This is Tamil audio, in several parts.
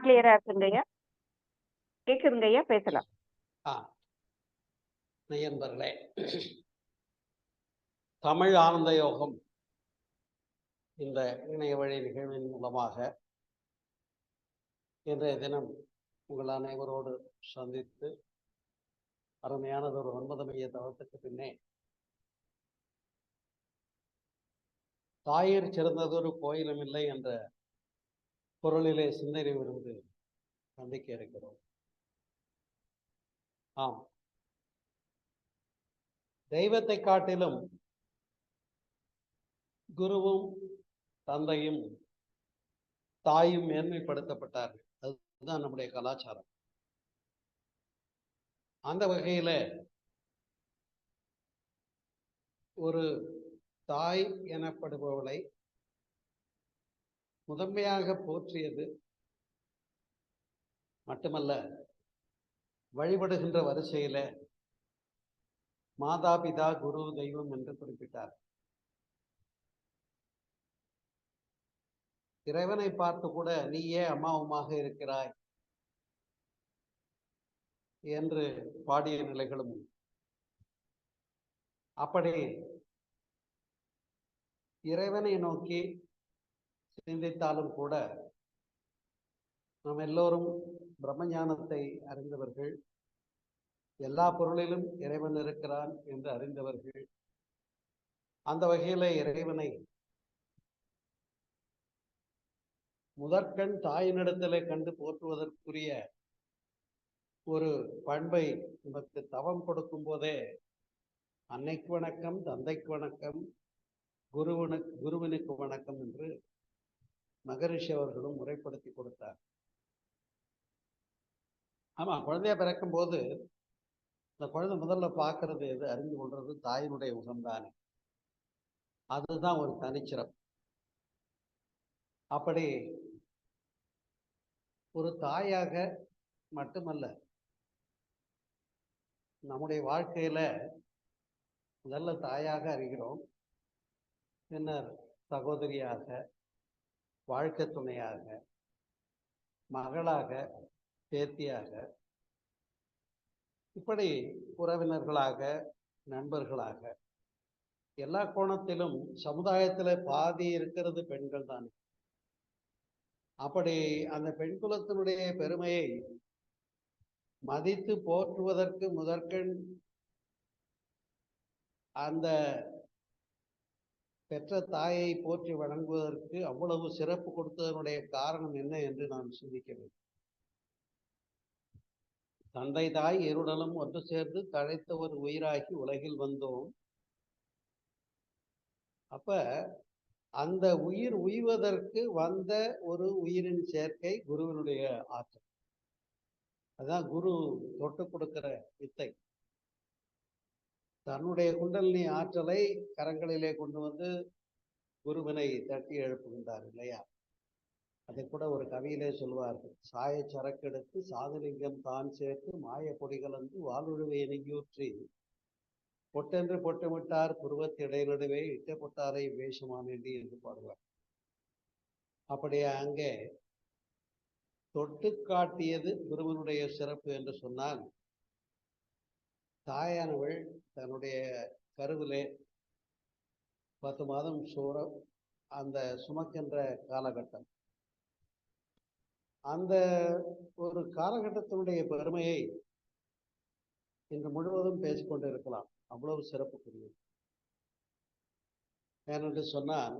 கிளியரா இருக்குங்கய்யா. கேக்குதுங்கய்யா, பேசலாம். ஆ நண்பர்களே, தமிழ் ஆனந்த யோகம் இந்த இணைய வழி நிகழ்வின் மூலமாக இன்றைய தினம் உங்கள் அனைவரோடு சந்தித்து அருமையானதொரு 9 மைய தவத்துக்கு பின்னே தாயிற் சிறந்ததொரு கோயிலும் இல்லை என்ற பொருளிலே சிந்தனை விருந்து சந்திக்க இருக்கிறோம். ஆம், தெய்வத்தை காட்டிலும் குருவும் தந்தையும் தாயும் மேன்மைப்படுத்தப்பட்டார்கள். அதுதான் நம்முடைய கலாச்சாரம். அந்த வகையில ஒரு தாய் எனப்படுபவளை முதன்மையாக போற்றியது மட்டுமல்ல, வழிபடுகின்ற வரிசையில மாதா பிதா குரு தெய்வம் என்று குறிப்பிட்டார். இறைவனை பார்த்து கூட நீயே அம்மாவுமாக இருக்கிறாய் என்று பாடிய நிலைகளும். அப்படி இறைவனை நோக்கி சிந்தித்தாலும் கூட நாம் எல்லோரும் பிரம்மஞானத்தை அறிந்தவர்கள், எல்லா பொருளிலும் இறைவன் இருக்கிறான் என்று அறிந்தவர்கள். அந்த வகையில இறைவனை முதற்கண் தாயினிடத்திலே கண்டு போற்றுவதற்குரிய ஒரு பண்பை நமக்கு தவம் கொடுக்கும் போதே அன்னைக்கு வணக்கம், தந்தைக்கு வணக்கம், குருவனுக்கு வணக்கம் என்று மகரிஷி அவர்களும் முறைப்படுத்தி கொடுத்தார். ஆமா, குழந்தைய பிறக்கும் போது இந்த குழந்தை முதல்ல பார்க்கறது எது, அறிந்து கொள்றது தாயினுடைய முகம்தானே. அதுதான் ஒரு தனிச்சிறப்பு. அப்படி ஒரு தாயாக மட்டுமல்ல, நம்முடைய வாழ்க்கையில முதல்ல தாயாக அறிகிறோம், பின்னர் சகோதரியாக, வாழ்க்கை துணையாக, மகளாக, பேத்தியாக, இப்படி உறவினர்களாக, நண்பர்களாக, எல்லா கோணத்திலும் சமுதாயத்துல பாதி இருக்கிறது பெண்கள் தான். அப்படி அந்த பெண் குலத்தினுடைய பெருமையை மதித்து போற்றுவதற்கு முதற்கண் அந்த பெற்ற தாயை போற்றி வணங்குவதற்கு அவ்வளவு சிறப்பு கொடுத்ததனுடைய காரணம் என்ன என்று நான் சிந்திக்க வேண்டும். தந்தை தாய் இருடலும் ஒன்று சேர்ந்து தழைத்த ஒரு உயிராகி உலகில் வந்தோம். அப்ப அந்த உயிர் உய்வதற்கு வந்த ஒரு உயிரின் சேர்க்கை குருவினுடைய ஆற்றல். அதான் குரு தொட்டு கொடுக்கிற வித்தை. தன்னுடைய குண்டலினி ஆற்றலை கரங்களிலே கொண்டு வந்து குருவினை தட்டி எழுப்புகின்றார் இல்லையா? அதை கூட ஒரு கவியிலே சொல்வார்கள், சாய சரக்கெடுத்து சாதுலிங்கம் தான் சேர்த்து மாய பொடி கலந்து வாலுழுவை நெய்யூற்றி பொட்டென்று பொட்டமிட்டார் புருவத்து இடைநடுவே இட்ட பொட்டாரை வேஷமானேண்டி என்று பாடுவார். அப்படியே அங்கே தொட்டு காட்டியது குருவனுடைய சிறப்பு என்று சொன்னால், தாயானவள் தன்னுடைய கருவிலே 10 மாதம் அந்த சுமக்கின்ற காலகட்டம், அந்த ஒரு காலகட்டத்தினுடைய பெருமையை இன்று முழுவதும் பேசிக்கொண்டிருக்கலாம். அவ்வளவு சிறப்புக்குரியது. ஏனென்று சொன்னால்,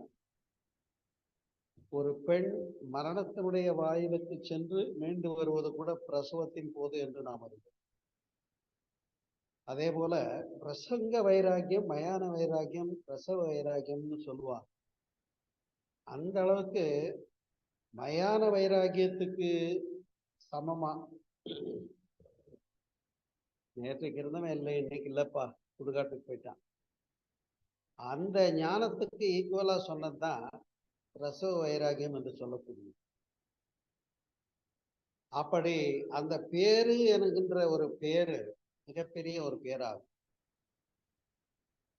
ஒரு பெண் மரணத்தினுடைய வாயிலுக்கு சென்று மீண்டு வருவது கூட பிரசவத்தின் போது என்று நாம் அறிவோம். அதே போல பிரசங்க வைராக்கியம், மயான வைராக்கியம், பிரசவ வைராக்கியம்னு சொல்லுவாங்க. அந்த அளவுக்கு மயான வைராக்கியத்துக்கு சமமா நேற்றைக்கு இருந்தவன் இல்லை, இன்னைக்கு இல்லப்பா, சுடுகாட்டுக்கு போயிட்டான். அந்த ஞானத்துக்கு ஈக்குவலா சொன்னதுதான் பிரசவ வைராகியம் என்று சொல்லக்கூடிய. அப்படி அந்த பேரு என்கின்ற ஒரு பேரு மிகப்பெரிய ஒரு பேராகும்.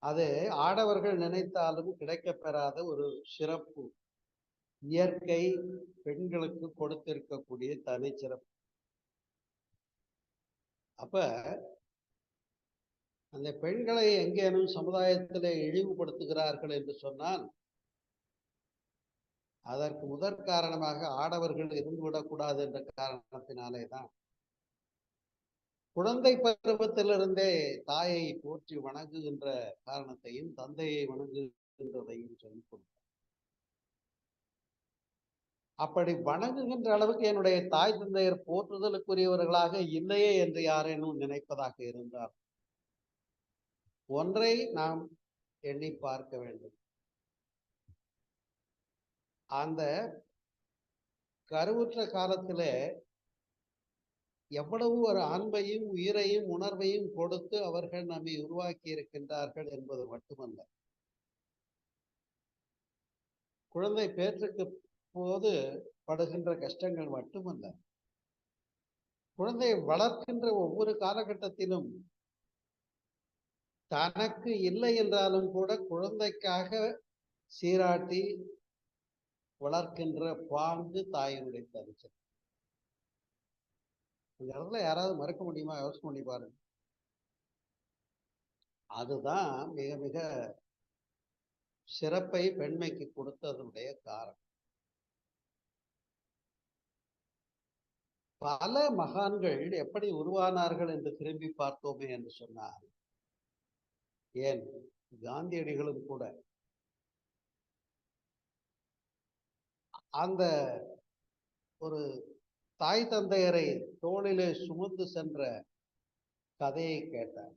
அது ஆடவர்கள் நினைத்தாலும் கிடைக்க பெறாத ஒரு சிறப்பு இயற்கை பெண்களுக்கு கொடுத்திருக்கக்கூடிய தனிச்சிறப்பு. அப்ப அந்த பெண்களை எங்கேனும் சமுதாயத்திலே இழிவுபடுத்துகிறார்கள் என்று சொன்னால் அதற்கு முதற் காரணமாக ஆடவர்கள் இருந்துவிடக்கூடாது என்ற காரணத்தினாலே தான் குழந்தை பருவத்திலிருந்தே தாயை போற்றி வணங்குகின்ற காரணத்தையும் தந்தையை வணங்குகின்றதையும் சொல்லிக் கொடுத்தார். அப்படி வணங்குகின்ற அளவுக்கு என்னுடைய தாய் தந்தையர் போற்றுதலுக்குரியவர்களாக இல்லையே என்று யாரேனும் நினைப்பதாக இருந்தால் ஒன்றை நாம் எண்ணி பார்க்க வேண்டும். அந்த கருவுற்ற காலத்திலே எவ்வளவு ஒரு அன்பையும் உயிரையும் உணர்வையும் கொடுத்து அவர்கள் நம்மை உருவாக்கி இருக்கின்றார்கள் என்பது மட்டுமல்ல, குழந்தை பேற்றுக்கு போது படுகின்ற கஷ்டங்கள் மட்டுமல்ல, குழந்தையை வளர்க்கின்ற ஒவ்வொரு காலகட்டத்திலும் தனக்கு இல்லை என்றாலும் கூட குழந்தைக்காக சீராட்டி வளர்க்கின்ற பாங்கு தாயினுடைய தரிசனம். இந்த இடத்துல யாராவது மறுக்க முடியுமா? யோசனை பண்ணி பாருங்க. அதுதான் மிக மிக சிறப்பை பெண்மைக்கு கொடுத்ததனுடைய காரணம். பல மகான்கள் எப்படி உருவானார்கள் என்று திரும்பி பார்த்தோமே என்று சொன்னார். ஏன் காந்தியடிகளும் கூட அந்த ஒரு தாய் தந்தையரை தோளிலே சுமந்து சென்ற கதையை கேட்டார்.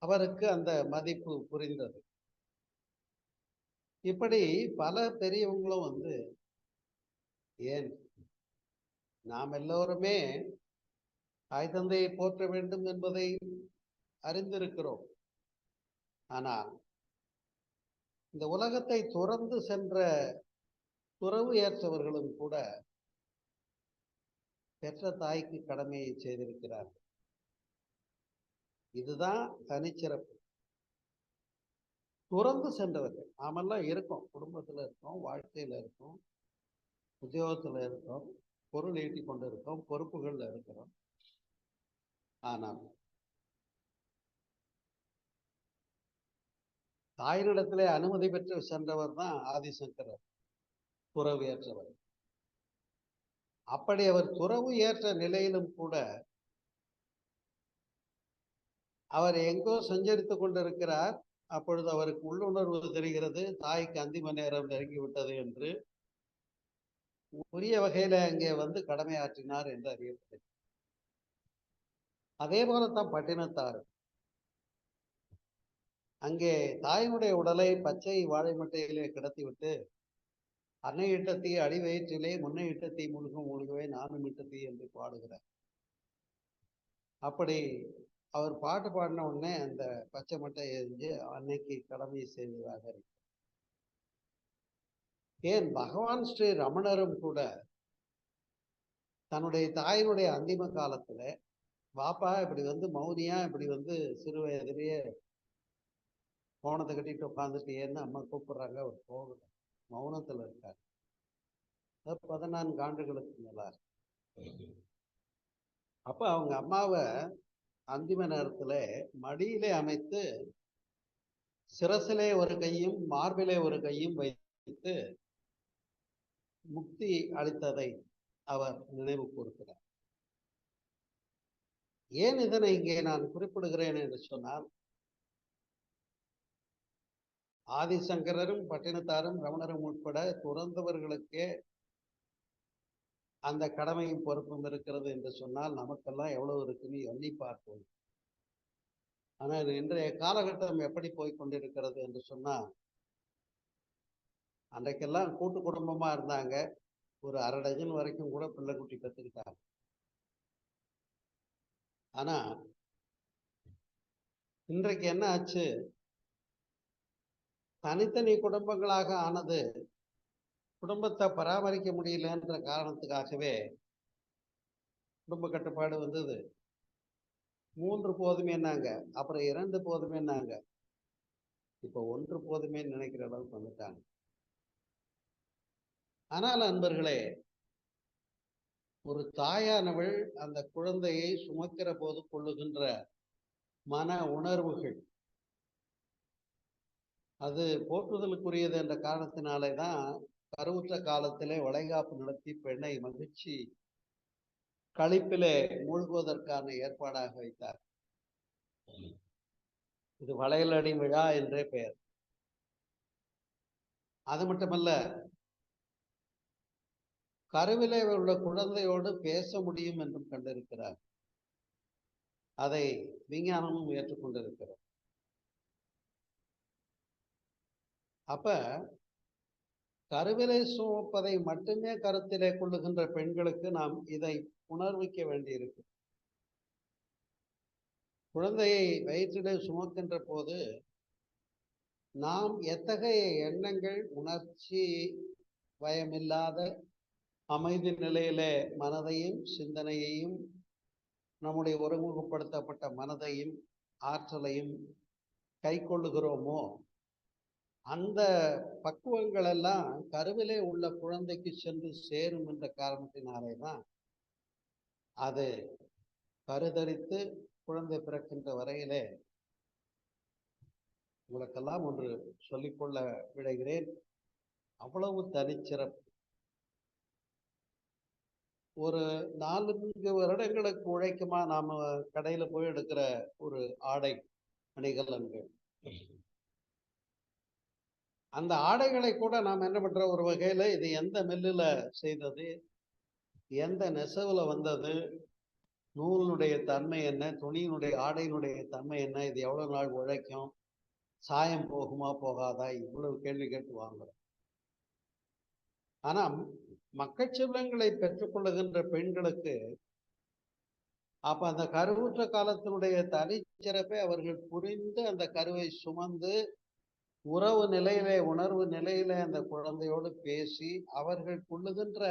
அவருக்கு அந்த மதிப்பு புரிந்தது. இப்படி பல பெரியவங்களும் ஏன் நாம் எல்லோருமே தாய் தந்தையை போற்ற வேண்டும் என்பதை அறிந்திருக்கிறோம். ஆனால் இந்த உலகத்தை துறந்து சென்ற துறவு ஏற்றவர்களும் கூட பெற்ற தாய்க்கு கடமையை செய்திருக்கிறார்கள். இதுதான் தனிச்சிறப்பு. துறந்து சென்றவர்கள் நாமெல்லாம் இருக்கோம், குடும்பத்துல இருக்கோம், வாழ்க்கையில இருக்கோம், உத்தியோகத்துல இருக்கோம், பொருள் ஈட்டி கொண்டு இருக்கோம், பொறுப்புகள்ல இருக்கிறோம். ஆனால் தாயினிடத்திலே அனுமதி பெற்று சென்றவர் தான் ஆதிசங்கரர், துறவு ஏற்றவர். அப்படி அவர் துறவு ஏற்ற நிலையிலும் கூட அவர் எங்கோ சஞ்சரித்துக் கொண்டிருக்கிறார். அப்பொழுது அவருக்கு உள்ளுணர்வு தெரிகிறது, தாய்க்கு அந்திம நேரம் நெருங்கிவிட்டது என்று. உரிய வகையில அங்கே கடமையாற்றினார் என்று அறியப்பட்டது. அதே போலத்தான் பட்டினத்தார் அங்கே தாயினுடைய உடலை பச்சை வாழை மட்டையிலே கிடத்திவிட்டு அன்னை இட்ட தீ அடி வயிற்றிலே முன்னை இட்ட தீ மூழ்கவே நானும் இட்ட தீ என்று பாடுகிறார். அப்படி அவர் பாட்டு பாடின உடனே அந்த பச்சை மட்டை எரிஞ்சு அன்னைக்கு கடமை செய்ததாக இருக்கு. ஏன் பகவான் ஸ்ரீ ரமணரும் கூட தன்னுடைய தாயினுடைய அந்திம காலத்துல பாப்பா இப்படி மௌனியா இப்படி சிறு வயதிலேயே கோணத்தை கட்டிட்டு உட்காந்துட்டேன்னு அம்மா கூப்பிடுறாங்க. அவர் போகல, மௌனத்துல இருக்காரு. 14 ஆண்டுகளுக்கு மேலார். அப்ப அவங்க அம்மாவை அந்திம நேரத்துல மடியிலே அமைத்து சிரசிலே ஒரு கையும் மார்பிலே ஒரு கையும் வைத்து முக்தி அளித்ததை அவர் நினைவு கூறுகிறார். ஏன் இதனை இங்கே நான் குறிப்பிடுகிறேன் என்று சொன்னால், ஆதிசங்கரரும் பட்டினத்தாரும் ரமணரும் உட்பட துறந்தவர்களுக்கே அந்த கடமையும் பொறுப்பும் இருக்கிறது என்று சொன்னால் நமக்கெல்லாம் எவ்வளவு இருக்குன்னு எண்ணி பார்ப்போம். ஆனால் இன்றைய காலகட்டம் எப்படி போய்கொண்டிருக்கிறது என்று சொன்னால், அன்றைக்கெல்லாம் கூட்டு குடும்பமா இருந்தாங்க, ஒரு அரை டஜன் வரைக்கும் கூட பிள்ளை குட்டி பெற்றுக்கிட்டாங்க. ஆனா இன்றைக்கு என்ன ஆச்சு, தனித்தனி குடும்பங்களாக ஆனது. குடும்பத்தை பராமரிக்க முடியலன்ற காரணத்துக்காகவே குடும்ப கட்டுப்பாடு வந்தது. 3 போதுமேனாங்க, அப்புறம் 2 போதுமேனாங்க. இப்ப ஒன்று போதுமே நினைக்கிற அளவுக்கு வந்துட்டாங்க. ஆனால் அன்பர்களே, ஒரு தாயானவள் அந்த குழந்தையை சுமக்கிற போது கொள்ளுகின்ற மன உணர்வுகள் அது போற்றுதலுக்குரியது என்ற காரணத்தினாலே தான் கருவுற்ற காலத்திலே வளைகாப்பு நடத்தி பெண்ணை மகிழ்ச்சி களிப்பிலே மூழ்குவதற்கான ஏற்பாடாக வைத்தார். இது வளையலடி விழா என்றே பெயர். அது மட்டுமல்ல, கருவிலே உள்ள குழந்தையோடு பேச முடியும் என்றும் கண்டிருக்கிறார். அதை விஞ்ஞானமும் ஏற்றுக்கொண்டிருக்கிறது. அப்ப கருவிலை சுமப்பதை மட்டுமே கருத்திலே கொள்ளுகின்ற பெண்களுக்கு நாம் இதை உணர்விக்க வேண்டியிருக்கு. குழந்தையை வயிற்றிலே சுமக்கின்ற போது நாம் எத்தகைய எண்ணங்கள், உணர்ச்சி பயமில்லாத அமைதி நிலையிலே மனதையும் சிந்தனையையும் நம்முடைய ஒருமுகப்படுத்தப்பட்ட மனதையும் ஆற்றலையும் கை கொள்ளுகிறோமோ, அந்த பக்குவங்கள் எல்லாம் கருவிலே உள்ள குழந்தைக்கு சென்று சேரும் என்ற காரணத்தினாலே தான் அது கருதரித்து குழந்தை பிறக்கின்ற வரையிலே உங்களுக்கெல்லாம் ஒன்று சொல்லிக்கொள்ள விடுகிறேன். அவ்வளவு தனிச்சிறப்பு. ஒரு 4 வருடங்களுக்கு உழைக்குமா நாம கடையில போய் எடுக்கிற ஒரு ஆடை அணிகலன்கள், அந்த ஆடைகளை கூட நாம் என்ன பண்றோம், ஒரு வகையில இது எந்த மில்லுல செய்தது, எந்த நெசவுல வந்தது, நூலினுடைய தன்மை என்ன, துணியினுடைய ஆடையினுடைய தன்மை என்ன, இது எவ்வளவு நாள் உழைக்கும், சாயம் போகுமா போகாதா, இவ்வளவு கேள்வி கேட்டு வாங்குறோம். ஆனா மக்கள் செல்வங்களை பெற்றுக்கொள்ளுகின்ற பெண்களுக்கு அப்ப அந்த கருவுற்ற காலத்தினுடைய தனிச்சிறப்பை அவர்கள் புரிந்து அந்த கருவை சுமந்து உறவு நிலையிலே, உணர்வு நிலையிலே அந்த குழந்தையோடு பேசி அவர்கள் கொள்ளுகின்ற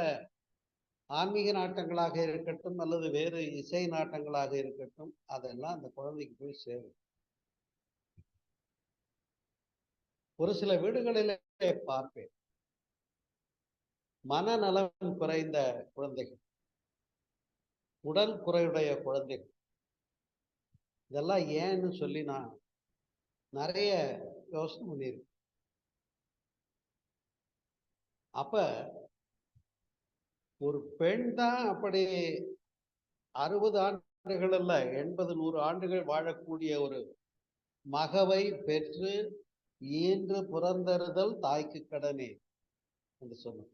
ஆன்மீக நாட்டங்களாக இருக்கட்டும் அல்லது வேறு இசை நாட்டங்களாக இருக்கட்டும், அதெல்லாம் அந்த குழந்தைக்கு போய் சேரும். ஒரு சில வீடுகளிலே பார்ப்பேன், மனநலம் குறைந்த குழந்தைகள், உடல் குறையுடைய குழந்தைகள், இதெல்லாம் ஏன்னு சொல்லி நான் நிறைய யோசனை பண்ணியிருக்கேன். அப்ப ஒரு பெண் தான் அப்படி 60 ஆண்டுகள் அல்ல, 80 100 ஆண்டுகள் வாழக்கூடிய ஒரு மகவை பெற்று ஈன்று புறந்தறுதல் தாய்க்கு கடனே என்று சொன்னார்.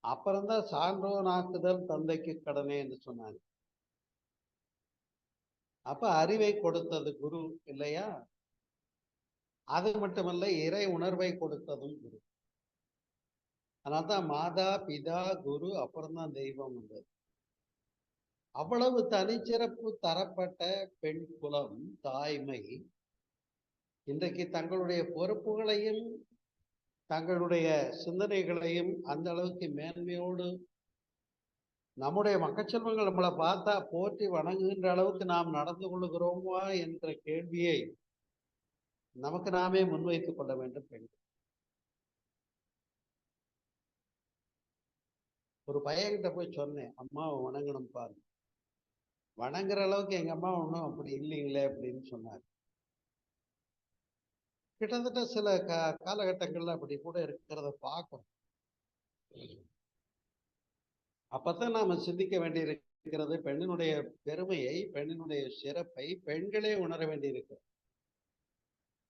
அப்புறம்தான் சான்றோன் ஆக்குதல் தந்தைக்கு கடனே என்று சொன்னாங்க. அப்ப அறிவை கொடுத்தது குரு இல்லையா? அது மட்டுமல்ல, இறை உணர்வை கொடுத்ததும் குரு. அதனால்தான் மாதா பிதா குரு அப்புறம்தான் தெய்வம் வந்தது. அவ்வளவு தனிச்சிறப்பு தரப்பட்ட பெண் குலம், தாய்மை இன்றைக்கு தங்களுடைய பொறுப்புகளையும் தங்களுடைய சிந்தனைகளையும் அந்த அளவுக்கு மேன்மையோடு நம்முடைய மக்கச்செல்வங்கள் நம்மளை பார்த்தா போற்றி வணங்குகின்ற அளவுக்கு நாம் நடந்து கொள்ளுகிறோமா என்ற கேள்வியை நமக்கு நாமே முன்வைத்துக் கொள்ள வேண்டும். பெண் ஒரு பையன்கிட்ட போய் சொன்னேன், அம்மாவை வணங்கணும் பாருங்க. வணங்குற அளவுக்கு எங்க அம்மா ஒன்றும் அப்படி இல்லைங்களே அப்படின்னு சொன்னார். கிட்டத்தட்ட சில காலகட்டங்கள்ல அப்படி கூட இருக்கிறத பார்க்கணும். அப்பதான் நாம சிந்திக்க வேண்டியிருக்கிறது, பெண்ணினுடைய பெருமையை, பெண்ணினுடைய சிறப்பை பெண்களே உணர வேண்டியிருக்கு.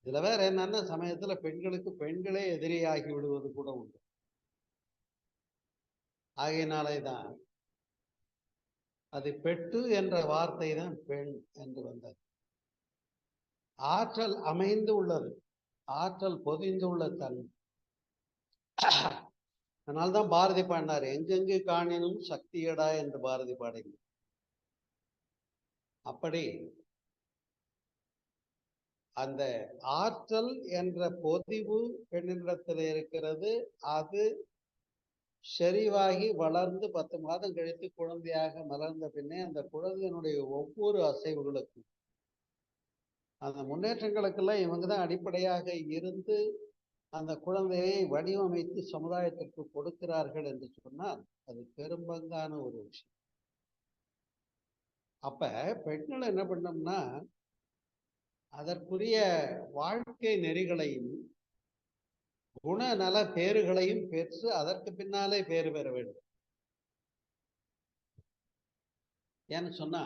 இதுல வேற என்னன்னா, சமயத்துல பெண்களுக்கு பெண்களே எதிரியாகி விடுவது கூட உண்டு. ஆகையினாலேதான் அது பெட்டு என்ற வார்த்தை தான் பெண் என்று வந்தது. ஆற்றல் அமைந்து உள்ளது, ஆற்றல் பொதிந்துள்ள தன். அதனால்தான் பாரதி பாடினார், எங்கெங்கு காணினும் சக்தியடா என்று பாரதி பாடினார். அப்படி அந்த ஆற்றல் என்ற பொதிவு பெண்ணிடத்தில் இருக்கிறது. அது செறிவாகி வளர்ந்து 10 மாதம் கழித்து குழந்தையாக மலர்ந்த பின்னே அந்த குழந்தையினுடைய ஒவ்வொரு அசைவுகளுக்கும் அந்த முன்னேற்றங்களுக்கெல்லாம் இவங்க தான் அடிப்படையாக இருந்து அந்த குழந்தையை வடிவமைத்து சமுதாயத்திற்கு கொடுக்கிறார்கள் என்று சொன்னால் அது பெரும்பங்கான ஒரு விஷயம். அப்ப பெண்கள் என்ன பண்ணோம்னா அதற்குரிய வாழ்க்கை நெறிகளையும் குணநல பேறுகளையும் பெற்று அதற்கு பின்னாலே பேறு பெற வேண்டும். ஏன்னு சொன்னா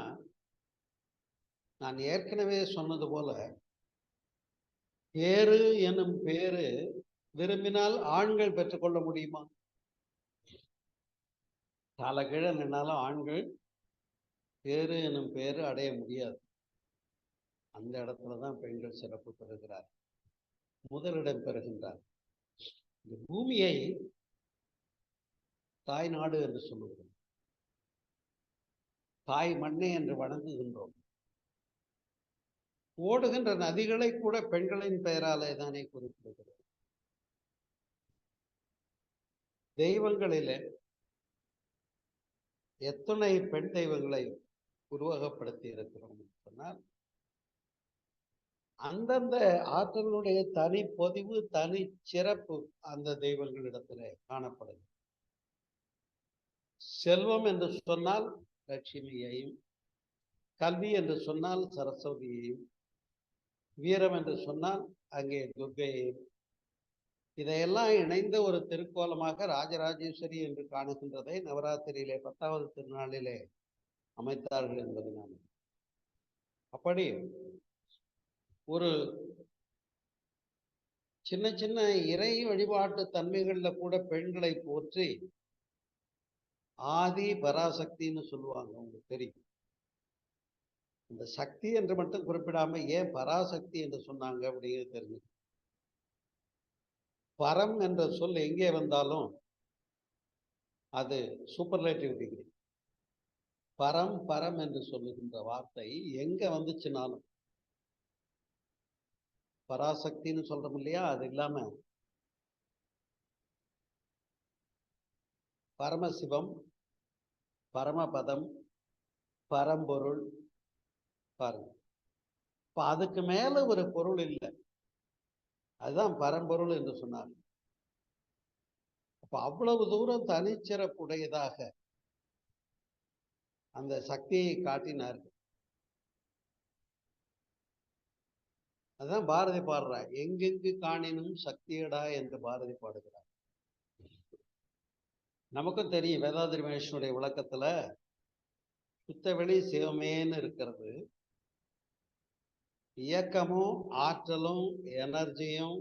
நான் ஏற்கனவே சொன்னது போல பேரு எனும் பேரு விரும்பினால் ஆண்கள் பெற்றுக்கொள்ள முடியுமா? காலக்கீழ நின்னாலும் ஆண்கள் பேரு எனும் பேரு அடைய முடியாது. அந்த இடத்துலதான் பெண்கள் சிறப்பு பெறுகிறார், முதலிடம் பெறுகின்றார். இந்த பூமியை தாய் நாடு என்று சொல்லுகிறோம், தாய் மண்ணே என்று வணங்குகின்றோம். ஓடுகின்ற நதிகளை கூட பெண்களின் பெயராலே தானே குறிப்பிடுகிறோம். தெய்வங்களிலே எத்தனை பெண் தெய்வங்களை உருவகப்படுத்தி இருக்கிறோம் சொன்னால் அந்தந்த ஆற்றலுடைய தனி பொதிவு தனி சிறப்பு அந்த தெய்வங்களிடத்திலே காணப்படுது. செல்வம் என்று சொன்னால் லட்சுமியையும், கல்வி என்று சொன்னால் சரஸ்வதியையும், வீரம் என்று சொன்னால் அங்கே துர்க்கையையும், இதையெல்லாம் இணைந்த ஒரு திருக்கோலமாக ராஜராஜேஸ்வரி என்று காணுகின்றதை நவராத்திரியிலே 10வது திருநாளிலே அமைத்தார்கள் என்பது நான். அப்படி ஒரு சின்ன சின்ன இறை வழிபாட்டு தன்மைகள்ல கூட பெண்களை போற்றி ஆதி பராசக்தின்னு சொல்லுவாங்க. உங்களுக்கு தெரியும். இந்த சக்தி என்று மட்டும் குறிப்பிடாம ஏன் பராசக்தி என்று சொன்னாங்க அப்படிங்கிறது தெரிஞ்சு. பரம் என்ற சொல் எங்கே வந்தாலும் அது சூப்பர்லேட்டிவ் டிகிரி. பரம் பரம் என்று சொல்லுகின்ற வார்த்தை எங்க வந்துச்சுனாலும் பராசக்தின்னு சொல்றோம் இல்லையா, அது இல்லாம பரமசிவம், பரமபதம், பரம்பொருள் பாருங்க. இப்ப அதுக்கு மேல ஒரு பொருள் இல்லை, அதுதான் பரம்பொருள் என்று சொன்னாங்க. அப்ப அவ்வளவு தூரம் தனிச்சிறப்புடையதாக அந்த சக்தியை காட்டினார்கள். அதான் பாரதி பாடுறார், எங்கெங்கு காணினும் சக்தியடா என்று பாரதி பாடுகிறார். நமக்கும் தெரியும், வேதாதிரி மகேஷனுடைய விளக்கத்துல சுத்தவெளி சிவமேன்னு இருக்கிறது, இயக்கமும் ஆற்றலும் எனர்ஜியும்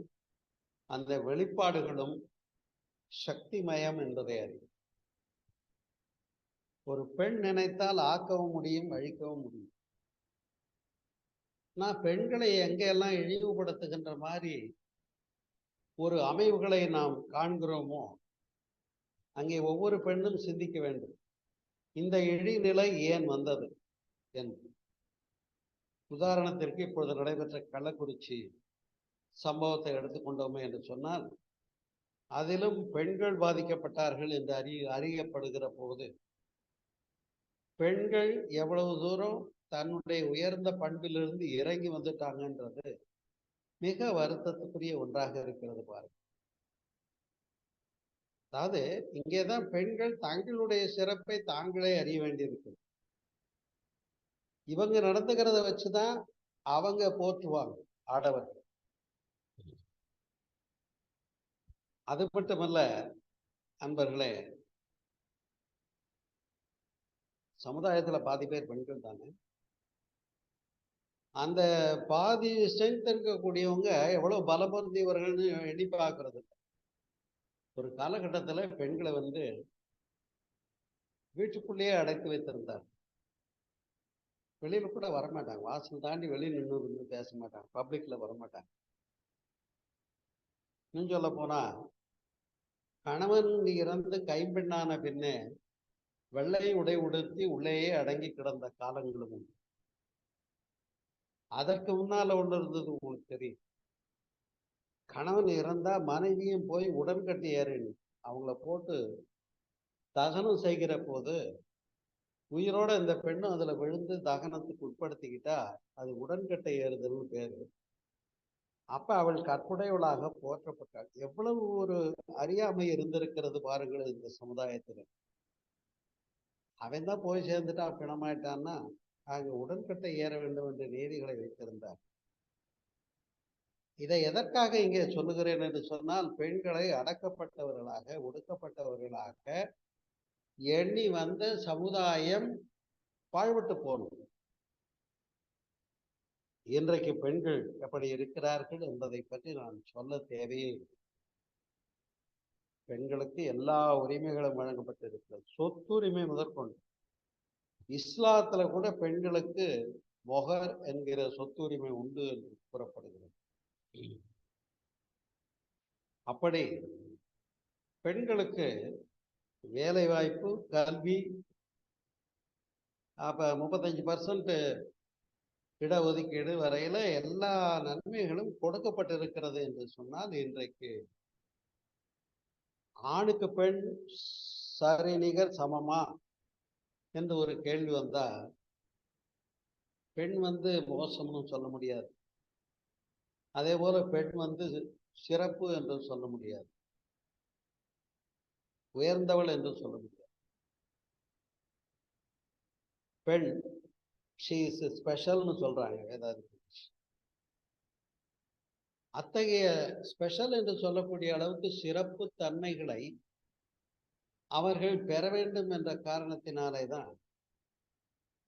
அந்த வெளிப்பாடுகளும் சக்திமயம் என்பதை அறியும். ஒரு பெண் நினைத்தால் ஆக்கவும் முடியும், அழிக்கவும் முடியும். நான் பெண்களை எங்கெல்லாம் இழிவுபடுத்துகின்ற மாதிரி ஒரு அமைவுகளை நாம் காண்கிறோமோ அங்கே ஒவ்வொரு பெண்ணும் சிந்திக்க வேண்டும், இந்த இழிநிலை ஏன் வந்தது என்று. உதாரணத்திற்கு இப்பொழுது நடைபெற்ற கள்ளக்குறிச்சி சம்பவத்தை எடுத்துக்கொண்டோமே என்று சொன்னால் அதிலும் பெண்கள் பாதிக்கப்பட்டார்கள் என்று அறியப்படுகிற போது பெண்கள் எவ்வளவு தூரம் தன்னுடைய உயர்ந்த பண்பிலிருந்து இறங்கி வந்துட்டாங்கன்றது மிக வருத்தத்துக்குரிய ஒன்றாக இருக்கிறது பாருங்க. அதாவது இங்கேதான் பெண்கள் தங்களுடைய சிறப்பை தாங்களே அறிய வேண்டியிருக்கு. இவங்க நடந்துக்கிறத வச்சுதான் அவங்க போற்றுவாங்க ஆடவர்கள். அது மட்டுமல்ல அன்பர்களே, சமுதாயத்துல பாதி பேர் பெண்கள் தானே. அந்த பாதி ஸ்ட்ரென்த் இருக்கக்கூடியவங்க எவ்வளவு பலம் பொருந்தியவர்கள்னு எண்ணி பார்க்கறது. ஒரு காலகட்டத்துல பெண்களை வீட்டுக்குள்ளேயே அடைத்து வைத்திருந்தார். வெளியில கூட வரமாட்டாங்க, வாசல் தாண்டி வெளியில் நின்று பேச மாட்டாங்க, பப்ளிக்ல வரமாட்டாங்க. இன்னும் சொல்ல போனா கணவன் இறந்து கைம்பெண்ணான பின்னே வெள்ளை உடை உடுத்தி உள்ளேயே அடங்கி கிடந்த காலங்களும் உண்டு. அதற்கு முன்னால ஒண்ணு இருந்தது உங்களுக்கு தெரியும். கணவன் இறந்தா மனைவியும் போய் உடன்கட்டி ஏறினு அவங்கள போட்டு தகனம் செய்கிற போது உயிரோட இந்த பெண்ணும் அதுல விழுந்து தகனத்துக்கு உட்படுத்திக்கிட்டா அது உடன்கட்டை ஏறுதல்னு பேரு. அப்ப அவள் கற்புடையவளாக போற்றப்பட்டாள். எவ்வளவு ஒரு அறியாமை இருந்திருக்கிறது பாருங்கள் இந்த சமுதாயத்துல. அவன் தான் போய் சேர்ந்துட்டான், பிணமாயிட்டான்னா அங்க உடன்கட்டை ஏற வேண்டும் என்ற நீதிகளை வைத்திருந்தார். இதை எதற்காக இங்கே சொல்லுகிறேன் என்று சொன்னால், பெண்களை அடக்கப்பட்டவர்களாக, ஒடுக்கப்பட்டவர்களாக எண்ணி வந்த சமுதாயம் பாழ்பட்டு போனது. இன்றைக்கு பெண்கள் எப்படி இருக்கிறார்கள் என்பதை பற்றி நான் சொல்ல தேவையே இல்லை. பெண்களுக்கு எல்லா உரிமைகளும் வழங்கப்பட்டிருக்கிறது, சொத்துரிமை முதற்கொண்டு. இஸ்லாத்துல கூட பெண்களுக்கு மொஹர் என்கிற சொத்துரிமை உண்டு என்று கூறப்படுகிறது. அப்படி பெண்களுக்கு வேலை வாய்ப்பு, கல்வி, அப்ப 35% இடஒதுக்கீடு வரையில எல்லா நன்மைகளும் கொடுக்கப்பட்டிருக்கிறது என்று சொன்னால், இன்றைக்கு ஆணுக்கு பெண் சரிநிகர் சமமா என்று ஒரு கேள்வி வந்தா, பெண் மோசம்னு சொல்ல முடியாது. அதே போல பெண் சிறப்பு என்று சொல்ல முடியாது, உயர்ந்தவள் என்று சொல்ல முடியாது. பெண் ஷீ இஸ் ஸ்பெஷல்னு சொல்றாங்க வேதாதி. அத்தகைய ஸ்பெஷல் என்று சொல்லக்கூடிய அளவுக்கு சிறப்பு தன்மைகளை அவர்கள் பெற வேண்டும் என்ற காரணத்தினாலே தான்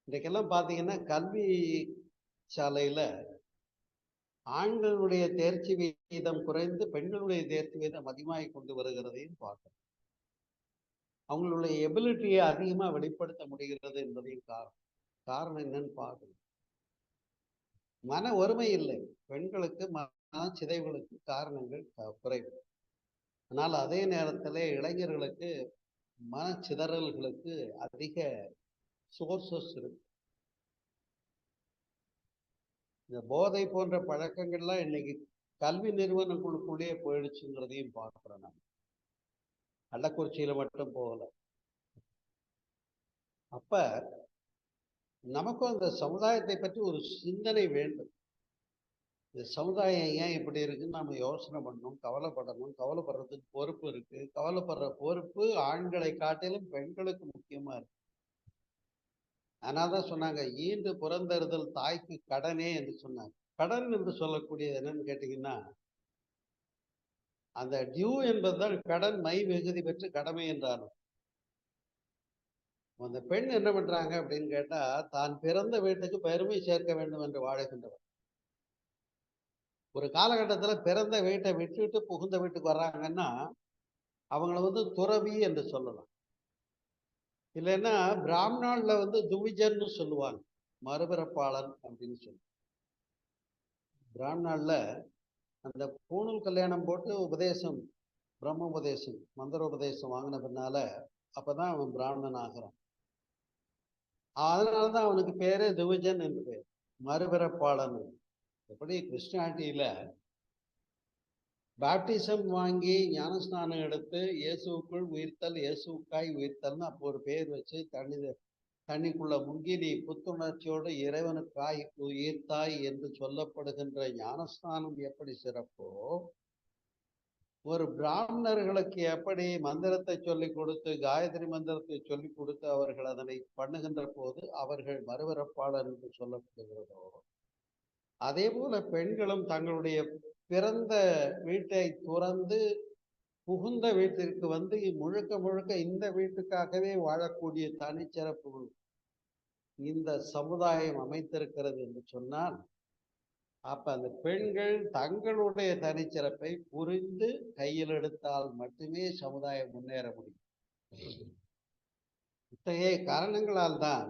இன்றைக்கெல்லாம் பார்த்தீங்கன்னா கல்வி சாலையில ஆண்களுடைய தேர்ச்சி வீதம் குறைந்து பெண்களுடைய தேர்ச்சி வீதம் அதிகமாகி கொண்டு வருகிறதையும் பார்க்கணும். அவங்களுடைய எபிலிட்டியை அதிகமாக வெளிப்படுத்த முடிகிறது என்பதையும் காரணம் என்னன்னு பார்க்கணும். மன ஒருமை இல்லை, பெண்களுக்கு மன சிதைவுகளுக்கு காரணங்கள் குறைவு. ஆனால் அதே நேரத்தில் இளைஞர்களுக்கு மனச்சிதறல்களுக்கு அதிக சோர்சஸ் இருக்கு. இந்த போதை போன்ற பழக்கங்கள்லாம் இன்னைக்கு கல்வி நிறுவனங்களுக்குள்ளேயே போயிடுச்சுங்கிறதையும் பார்க்கிறோம். நான் கள்ளக்குறிச்சியில மட்டும் போகல. அப்ப நமக்கும் அந்த சமுதாயத்தை பற்றி ஒரு சிந்தனை வேண்டும். இந்த சமுதாயம் ஏன் இப்படி இருக்குன்னு நம்ம யோசனை பண்ணணும், கவலைப்படணும். கவலைப்படுறதுக்கு பொறுப்பு இருக்கு. கவலைப்படுற பொறுப்பு ஆண்களை காட்டிலும் பெண்களுக்கு முக்கியமா இருக்கு. அதனால்தான் சொன்னாங்க, ஈண்டு புறந்தறுதல் தாய்க்கு கடனே என்று சொன்னாங்க. கடன் என்று சொல்லக்கூடியது என்னன்னு கேட்டீங்கன்னா, அந்த டியூ என்பதுதான் கடன் மை வெகுதி பெற்று கடமை என்றாலும். அந்த பெண் என்ன பண்றாங்க அப்படின்னு கேட்டா, தான் பிறந்த வீட்டுக்கு பெருமை சேர்க்க வேண்டும் என்று வாழுகின்றவர். ஒரு காலகட்டத்துல பிறந்த வீட்டை விட்டுட்டு புகுந்த வீட்டுக்கு வர்றாங்கன்னா அவங்கள துறவி என்று சொல்லலாம். இல்லைன்னா பிராமணால துவிஜன்னு சொல்லுவாங்க, மறுபிறப்பாளன் அப்படின்னு சொல்லி. பிராமணால அந்த பூணூல் கல்யாணம் போட்டு உபதேசம், பிரம்ம உபதேசம், மந்திர உபதேசம் வாங்கின பின்னால அப்பதான் அவன் பிராமணன் ஆகிறான். அதனாலதான் அவனுக்கு பேரே துவிஜன் என்று பேர், மறுபிறப்பாளன். எப்படி கிறிஸ்டியானிட்டியில பேப்டிசம் வாங்கி ஞானஸ்நானம் எடுத்து இயேசுக்குள் உயிர்த்தல், இயேசுக்காய் உயிர்த்தல்னு அப்போ ஒரு பேர் வச்சு தண்ணிக்குள்ள முங்கி நீ புத்துணர்ச்சியோடு இறைவனுக்காய் உயிர்த்தாய் என்று சொல்லப்படுகின்ற ஞானஸ்நானம் எப்படி சிறப்போ, ஒரு பிராமணர்களுக்கு எப்படி மந்திரத்தை சொல்லிக் கொடுத்து, காயத்ரி மந்திரத்தை சொல்லிக் கொடுத்து அவர்கள் அதனை பண்ணுகின்ற போது அவர்கள் மறுபிறப்பாளர் என்று சொல்லப்படுகிறதோ, அதே போல பெண்களும் தங்களுடைய பிறந்த வீட்டை துறந்து புகுந்த வீட்டிற்கு முழுக்க முழுக்க இந்த வீட்டுக்காகவே வாழக்கூடிய தனிச்சிறப்பு இந்த சமுதாயம் அமைத்திருக்கிறது என்று சொன்னால், அப்ப அந்த பெண்கள் தங்களுடைய தனிச்சிறப்பை புரிந்து கையில் எடுத்தால் மட்டுமே சமுதாயம் முன்னேற முடியும். இத்தகைய காரணங்களால் தான்